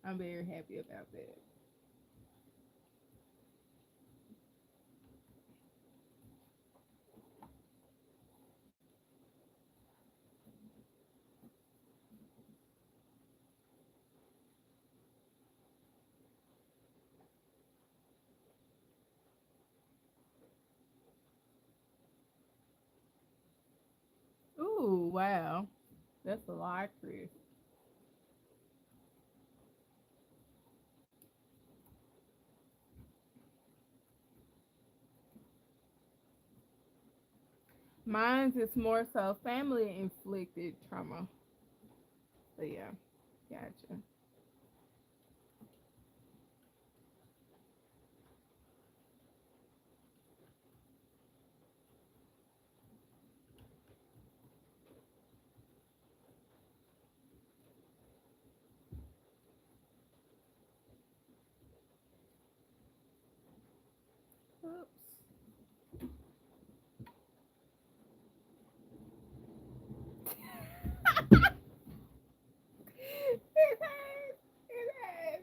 I'm very happy about that. Ooh, wow. That's a lot, Chris. Mine's is more so family inflicted trauma. So yeah, gotcha. Oops. It has. It has.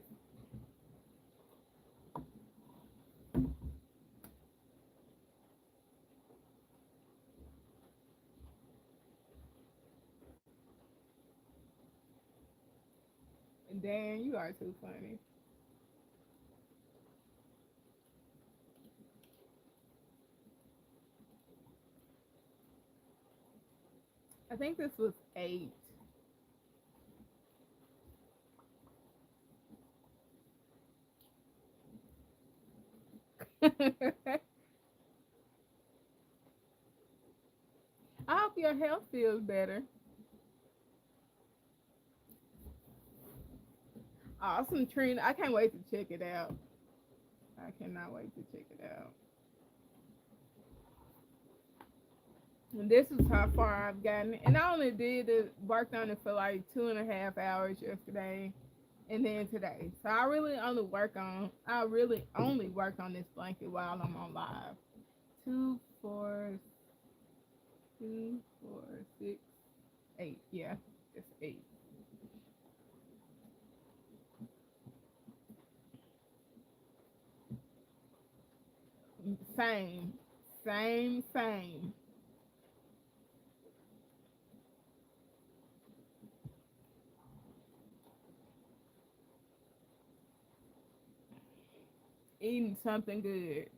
Dan, you are too funny. I think this was 8. I hope your health feels better. Awesome, Trina. I can't wait to check it out. I cannot wait to check it out. And this is how far I've gotten. And I only did it, worked on it for like 2.5 hours yesterday and then today. So I really only work on this blanket while I'm on live. Two, four, 2, 4, 6, 8. Yeah, it's 8. Same, same. Eating something good.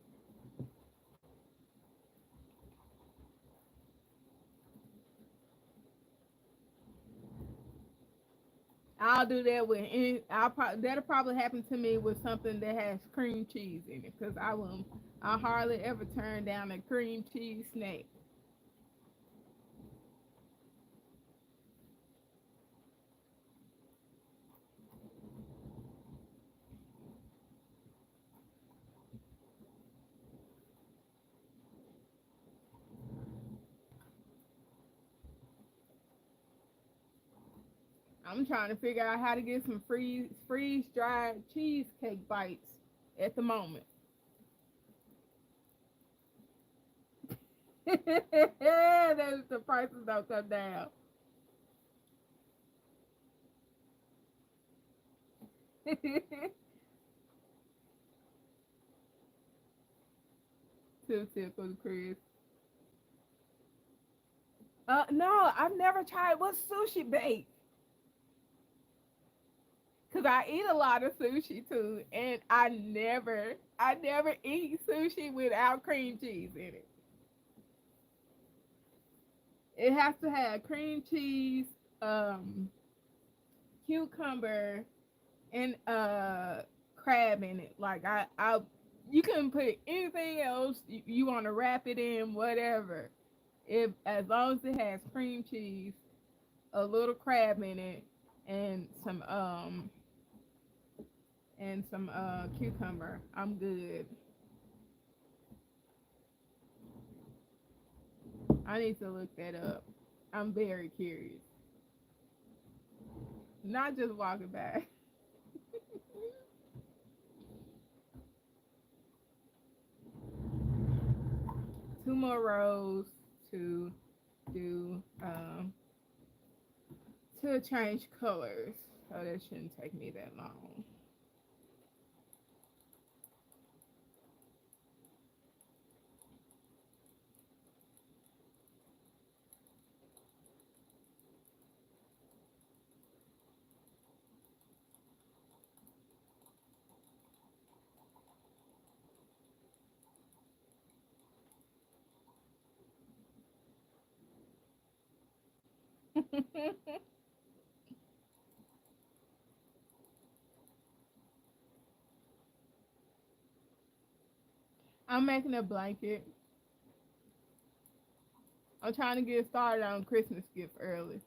I'll do that with any. That'll probably happen to me with something that has cream cheese in it, cause I hardly ever turn down a cream cheese snack. I'm trying to figure out how to get some freeze dried cheesecake bites at the moment. That the prices don't come down. Too tickled, Chris. No, I've never tried. What's sushi bake? Cause I eat a lot of sushi too, and I never eat sushi without cream cheese in it. It has to have cream cheese, um, cucumber, and crab in it. Like I you can put anything else you want to wrap it in, whatever. If as long as it has cream cheese, a little crab in it, and some cucumber, I'm good. I need to look that up. I'm very curious. Not just walking by. Two more rows to do to change colors. So that shouldn't take me that long. I'm making a blanket. I'm trying to get started on Christmas gift early.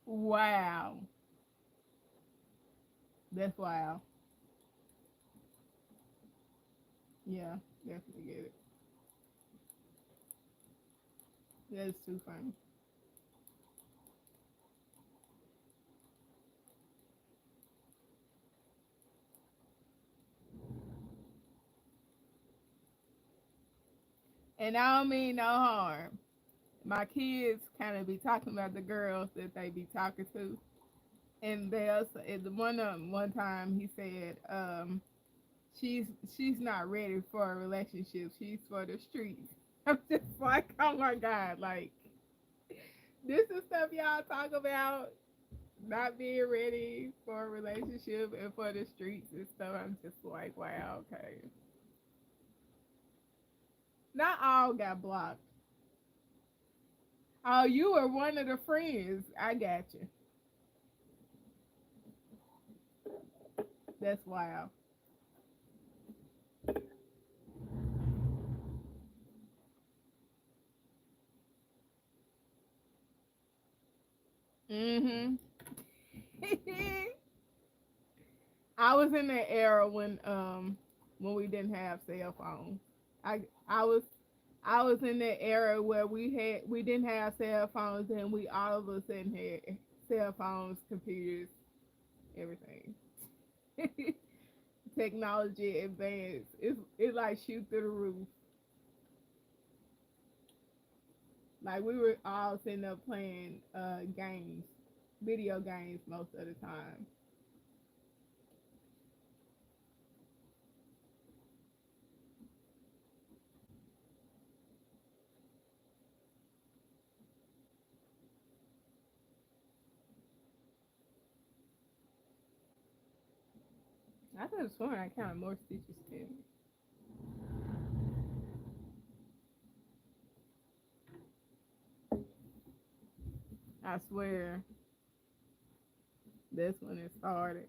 Wow. That's wow. Yeah, definitely get it. That's too funny. And I don't mean no harm. My kids kind of be talking about the girls that they be talking to, and they'll say one time he said, she's she's not ready for a relationship. She's for the streets. I'm just like, oh my god, like this is stuff y'all talk about, not being ready for a relationship and for the streets and stuff. I'm just like, wow, okay. Not all got blocked. Oh, you were one of the friends. I got you. That's wild. Mhm. I was in the era when we didn't have cell phones. I I was I was in the era where we didn't have cell phones and we all of a sudden had cell phones, computers, everything. Technology advanced. It's like shoot through the roof. Like we were all sitting up playing games, video games most of the time. I could have sworn I counted more stitches too. I swear that's when it started.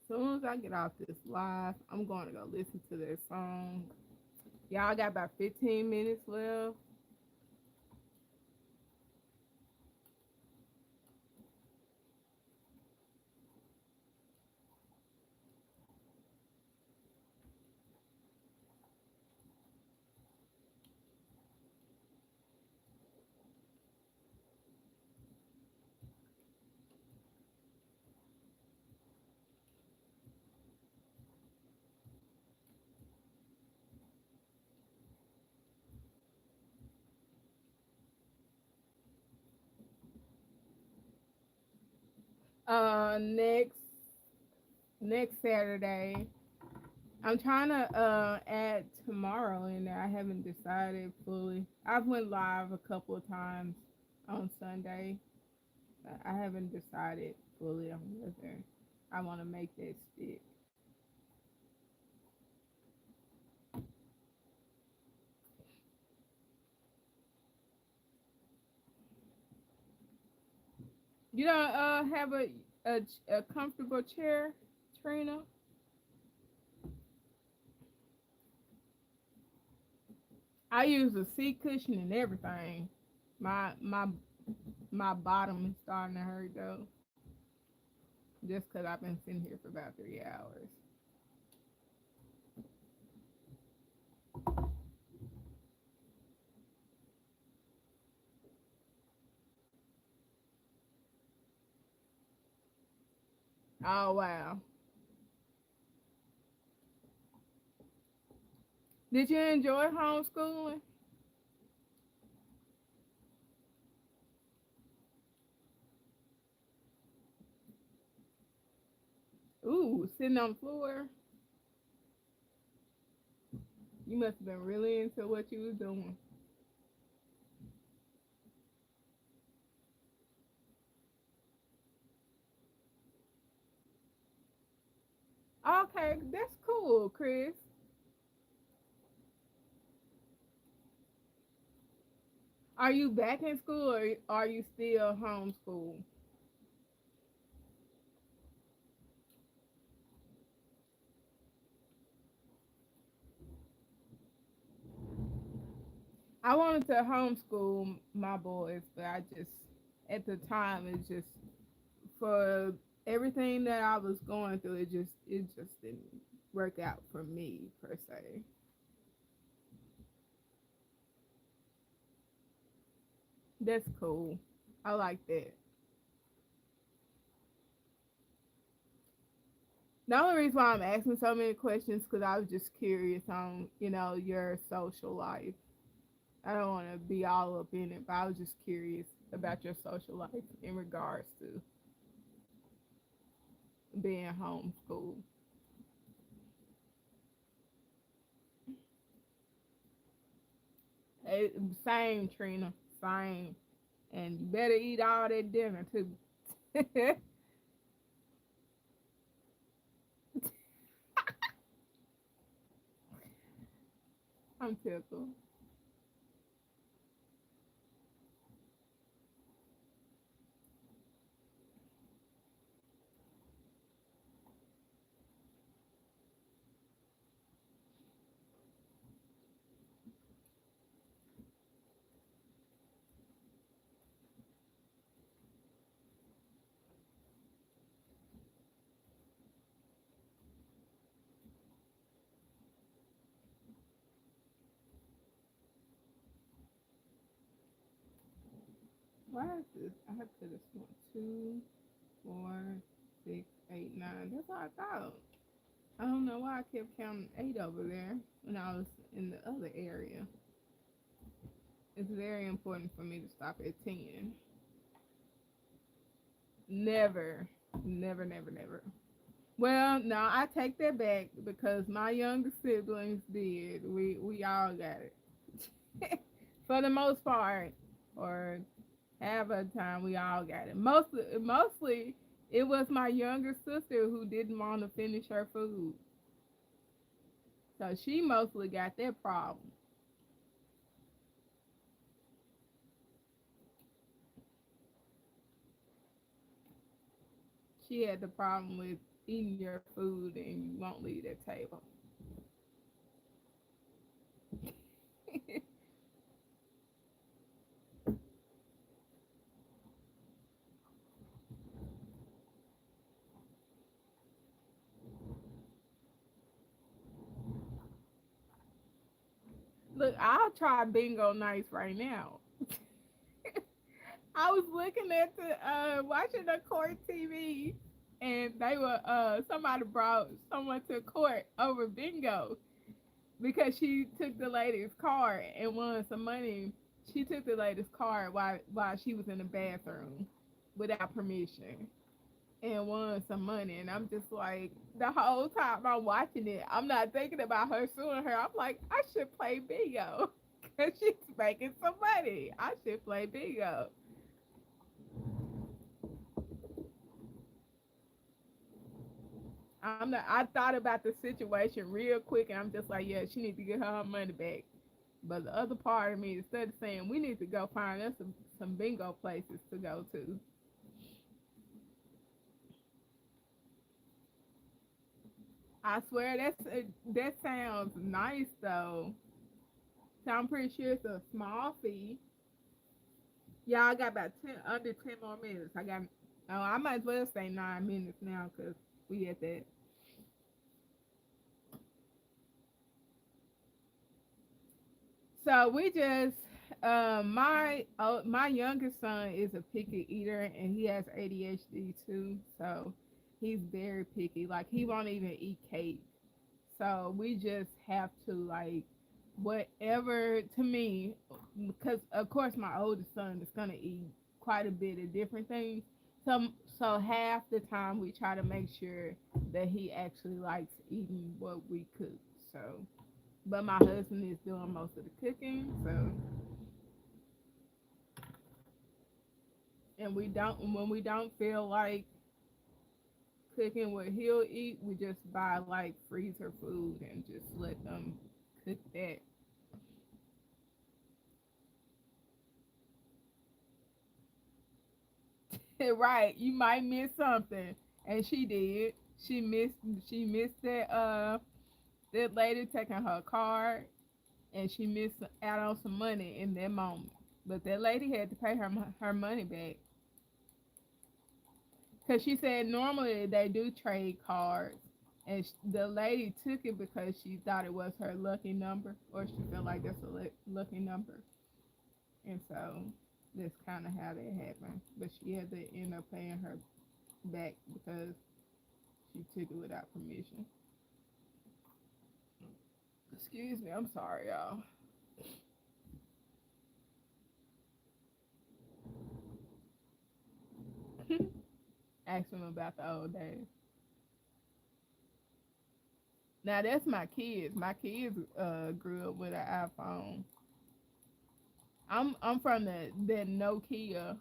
As soon as I get off this live, I'm going to go listen to that song. Y'all got about 15 minutes left. Next Saturday. I'm trying to add tomorrow in there. I haven't decided fully. I've went live a couple of times on Sunday. But I haven't decided fully on whether I want to make that stick. You don't have a comfortable chair, Trina? I use a seat cushion and everything. My my my bottom is starting to hurt though, just because I've been sitting here for about 3 hours. Oh wow! Did you enjoy homeschooling? Ooh, sitting on the floor. You must have been really into what you was doing. Okay, that's cool, Chris. Are you back in school or are you still homeschooled? I wanted to homeschool my boys, but I just, at the time, it's just for everything that I was going through, it just didn't work out for me per se. That's cool. I like that. The only reason why I'm asking so many questions because I was just curious on, your social life. I don't want to be all up in it, but I was just curious about your social life in regards to being homeschooled. Same, Trina. Same. And you better eat all that dinner too. I'm tickled. Why is this? I could have sworn 2, 4, 6, 8, 9. That's what I thought. I don't know why I kept counting 8 over there when I was in the other area. It's very important for me to stop at 10. Never, never, never, never. Well, no, I take that back because my younger siblings did. We all got it for the most part, or half of the time we all got it. Mostly, it was my younger sister who didn't want to finish her food, so she mostly got that problem. She had the problem with eating your food and you won't leave that table. Look, I'll try bingo nights right now. I was looking at the watching the court TV, and they were somebody brought someone to court over bingo because she took the lady's card and won some money. She took the lady's card while she was in the bathroom without permission. and won some money. And I'm just like, the whole time I'm watching it, I'm not thinking about her suing her. I'm like, I should play bingo because she's making some money. I should play bingo. I thought about the situation real quick, and I'm just like, yeah, she needs to get her money back. But the other part of me, instead of saying we need to go find us some bingo places to go to, I swear that sounds nice though. So I'm pretty sure it's a small fee. Yeah, I got about 10 more minutes. I might as well say 9 minutes now because we at that. So we just, my youngest son is a picky eater and he has ADHD too. So he's very picky. Like he won't even eat cake. So we just have to like whatever to me, because of course my oldest son is gonna eat quite a bit of different things. So half the time we try to make sure that he actually likes eating what we cook. So, but my husband is doing most of the cooking. So, and we don't when we don't feel like cooking what he'll eat, we just buy like freezer food and just let them cook that. Right, you might miss something, and she did. She missed. She missed that lady taking her card, and she missed out on some money in that moment. But that lady had to pay her money back because she said normally they do trade cards, and the lady took it because she thought it was her lucky number, or she felt like that's a lucky number, and so that's kind of how that happened. But she had to end up paying her back because she took it without permission. Excuse me, I'm sorry, y'all. Ask them about the old days. Now that's my kids. My kids grew up with an iPhone. I'm from the Nokia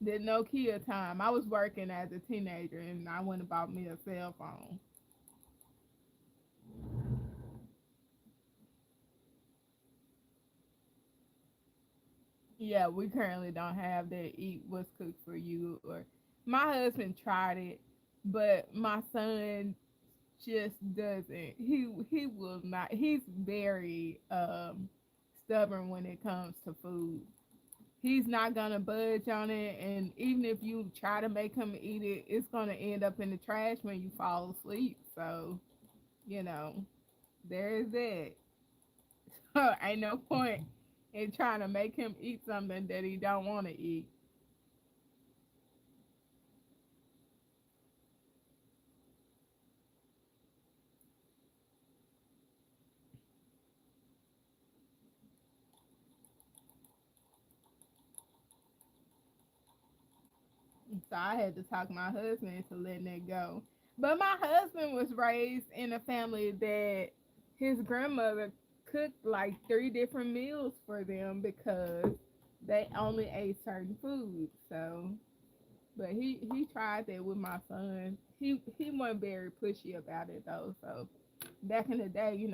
the Nokia time. I was working as a teenager and I went and bought me a cell phone. Yeah, we currently don't have that eat what's cooked for you, or my husband tried it, but my son just doesn't. He will not. He's very stubborn when it comes to food. He's not gonna budge on it, and even if you try to make him eat it, it's gonna end up in the trash when you fall asleep. So you know, there's that. So ain't no point in trying to make him eat something that he don't want to eat. So I had to talk my husband into letting it go. But my husband was raised in a family that his grandmother cooked like three different meals for them because they only ate certain foods. So, but he tried that with my son. He wasn't very pushy about it though. So back in the day,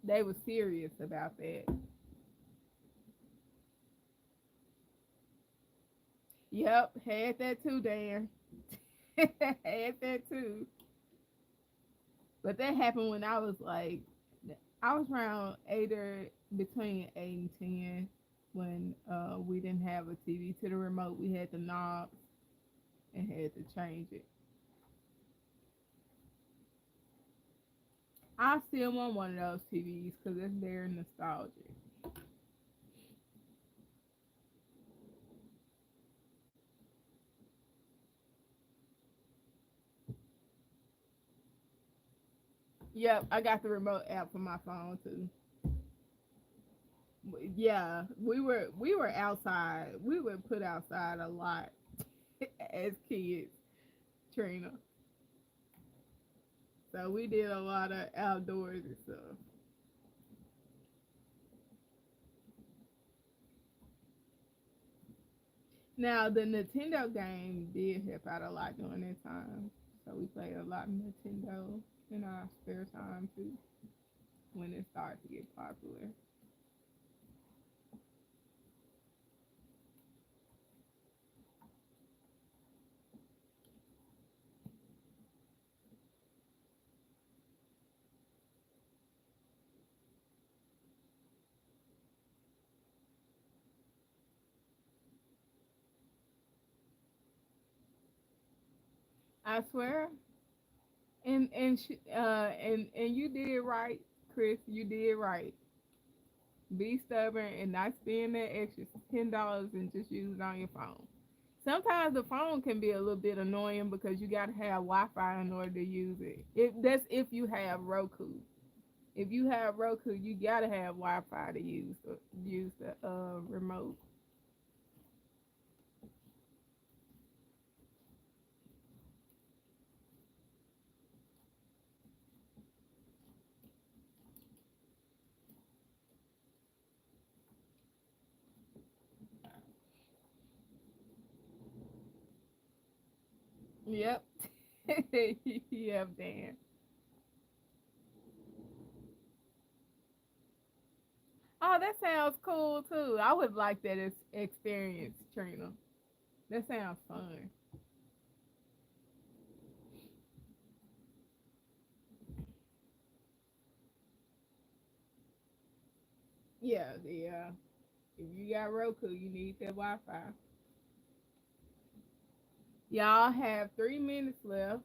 they was serious about that. Yep, had that too, Dan. Had that too. But that happened when I was around eight or between 8 and 10 when we didn't have a TV to the remote. We had the knobs and had to change it. I still want one of those TVs because it's very nostalgic. Yep, I got the remote app for my phone too. Yeah, we were outside. We were put outside a lot. as kids, Trina. So we did a lot of outdoors and stuff. Now the Nintendo game did help out a lot during that time. So we played a lot of Nintendo in our spare time too when it started to get popular. I swear, and you did right, Chris. You did right. Be stubborn and not spend that extra $10 and just use it on your phone. Sometimes the phone can be a little bit annoying because you gotta have Wi-Fi in order to use it. That's if you have Roku. If you have Roku, you gotta have Wi-Fi to use the remote. Yep. Yep, Dan. Oh, that sounds cool too. I would like that experience, Trina. That sounds fun. Yeah, yeah. If you got Roku, you need that Wi-Fi. Y'all have 3 minutes left.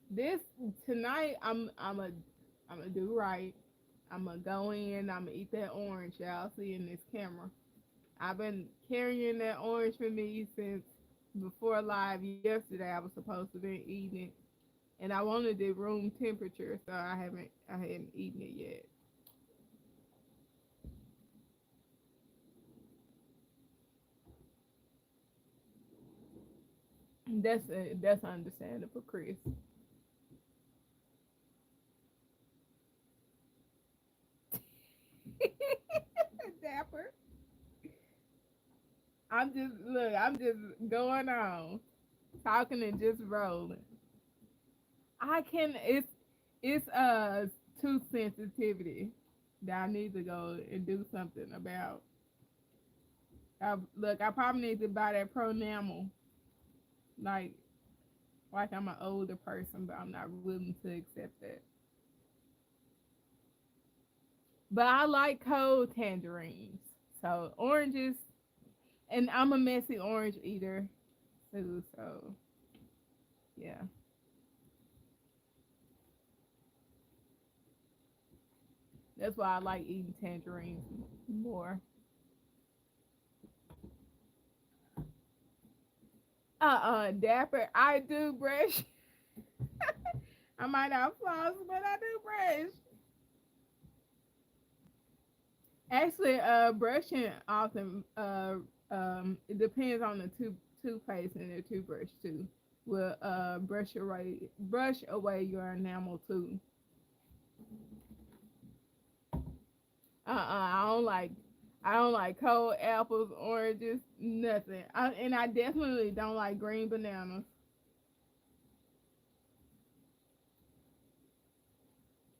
This tonight, I'm gonna do right. I'm gonna go in. I'm gonna eat that orange y'all see in this camera. I've been carrying that orange for me since before live yesterday. I was supposed to be eating it, and I wanted it room temperature, so I hadn't eaten it yet. That's understandable, Chris. Dapper. I'm just going on, talking and just rolling. I can it's tooth sensitivity that I need to go and do something about. Look, I probably need to buy that pronamel, like I'm an older person, but I'm not willing to accept that. But I like cold tangerines, so oranges, and I'm a messy orange eater too. So yeah, that's why I like eating tangerines more. Dapper. I do brush. I might not floss, but I do brush. Actually, brushing often it depends on the toothpaste and the toothbrush too. Will brush away your enamel too. I don't like cold apples, oranges, nothing. And I definitely don't like green bananas.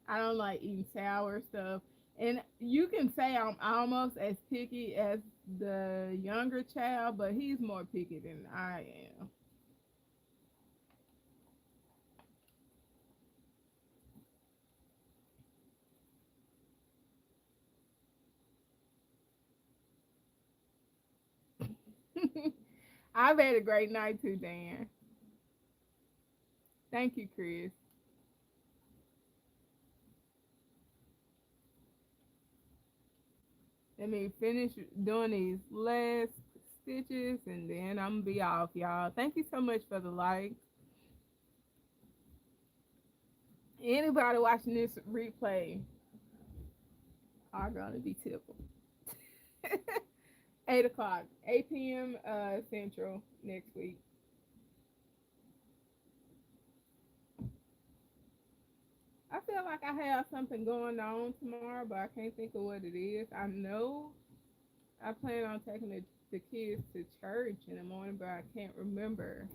I don't like eating sour stuff. And you can say I'm almost as picky as the younger child, but he's more picky than I am. I've had a great night too, Dan. Thank you, Chris. Let me finish doing these last stitches and then I'm gonna be off, y'all. Thank you so much for the like. Anybody watching this replay are gonna be tickled. 8 o'clock, 8 p.m. Central next week. I feel like I have something going on tomorrow, but I can't think of what it is. I know I plan on taking the kids to church in the morning, but I can't remember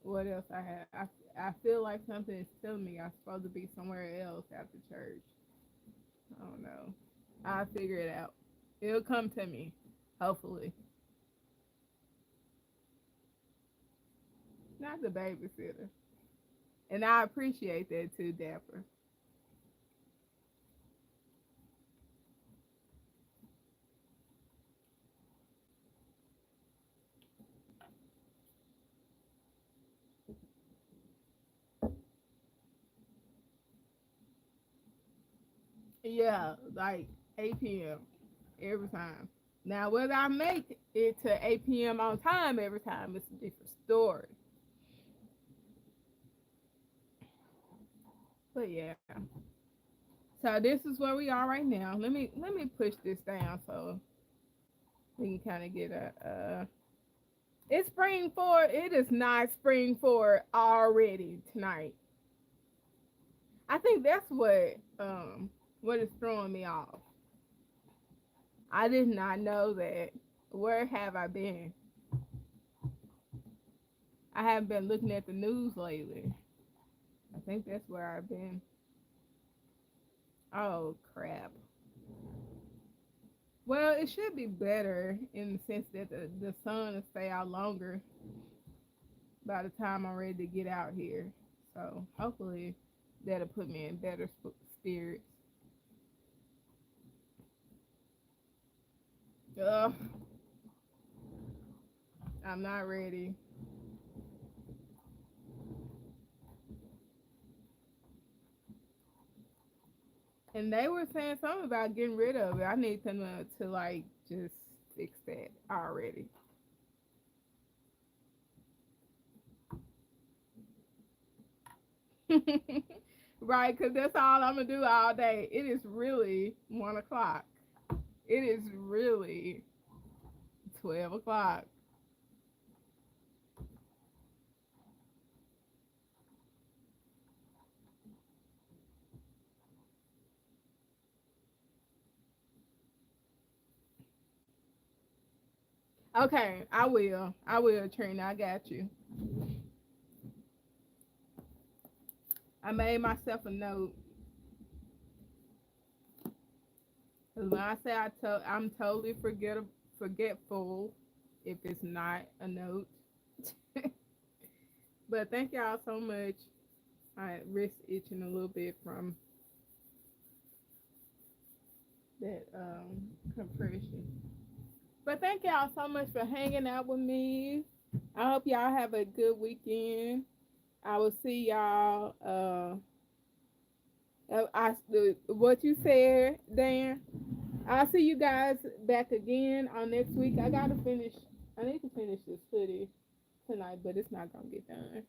what else I have. I feel like something is telling me I'm supposed to be somewhere else after church. I don't know. I'll figure it out. It'll come to me, hopefully. Not the babysitter. And I appreciate that too, Dapper. Yeah, like 8 p.m. every time. Now, whether I make it to 8 p.m. on time every time, it's a different story. But yeah, so this is where we are right now. Let me push this down so we can kind of get a. It's spring forward. It is not spring forward already tonight. I think that's what is throwing me off. I did not know that. Where have I been? I haven't been looking at the news lately. I think that's where I've been. Oh crap. Well, it should be better in the sense that the sun will stay out longer by the time I'm ready to get out here. So hopefully that'll put me in better spirits. Ugh, I'm not ready. And they were saying something about getting rid of it. I need them to like just fix that already. Right, because that's all I'm gonna do all day. It is really 1 o'clock. It is really 12 o'clock. Okay, I will. I will, Trina. I got you. I made myself a note. Cause when I say I'm totally forgetful if it's not a note. But thank y'all so much. My wrist itching a little bit from that compression. But thank y'all so much for hanging out with me. I hope y'all have a good weekend. I will see y'all. What you said, Dan. I'll see you guys back again on next week. I gotta finish. I need to finish this hoodie tonight, but it's not gonna get done.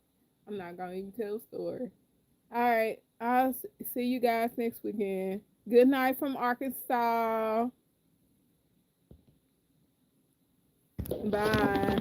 I'm not gonna even tell the story. All right. I'll see you guys next weekend. Good night from Arkansas. Bye.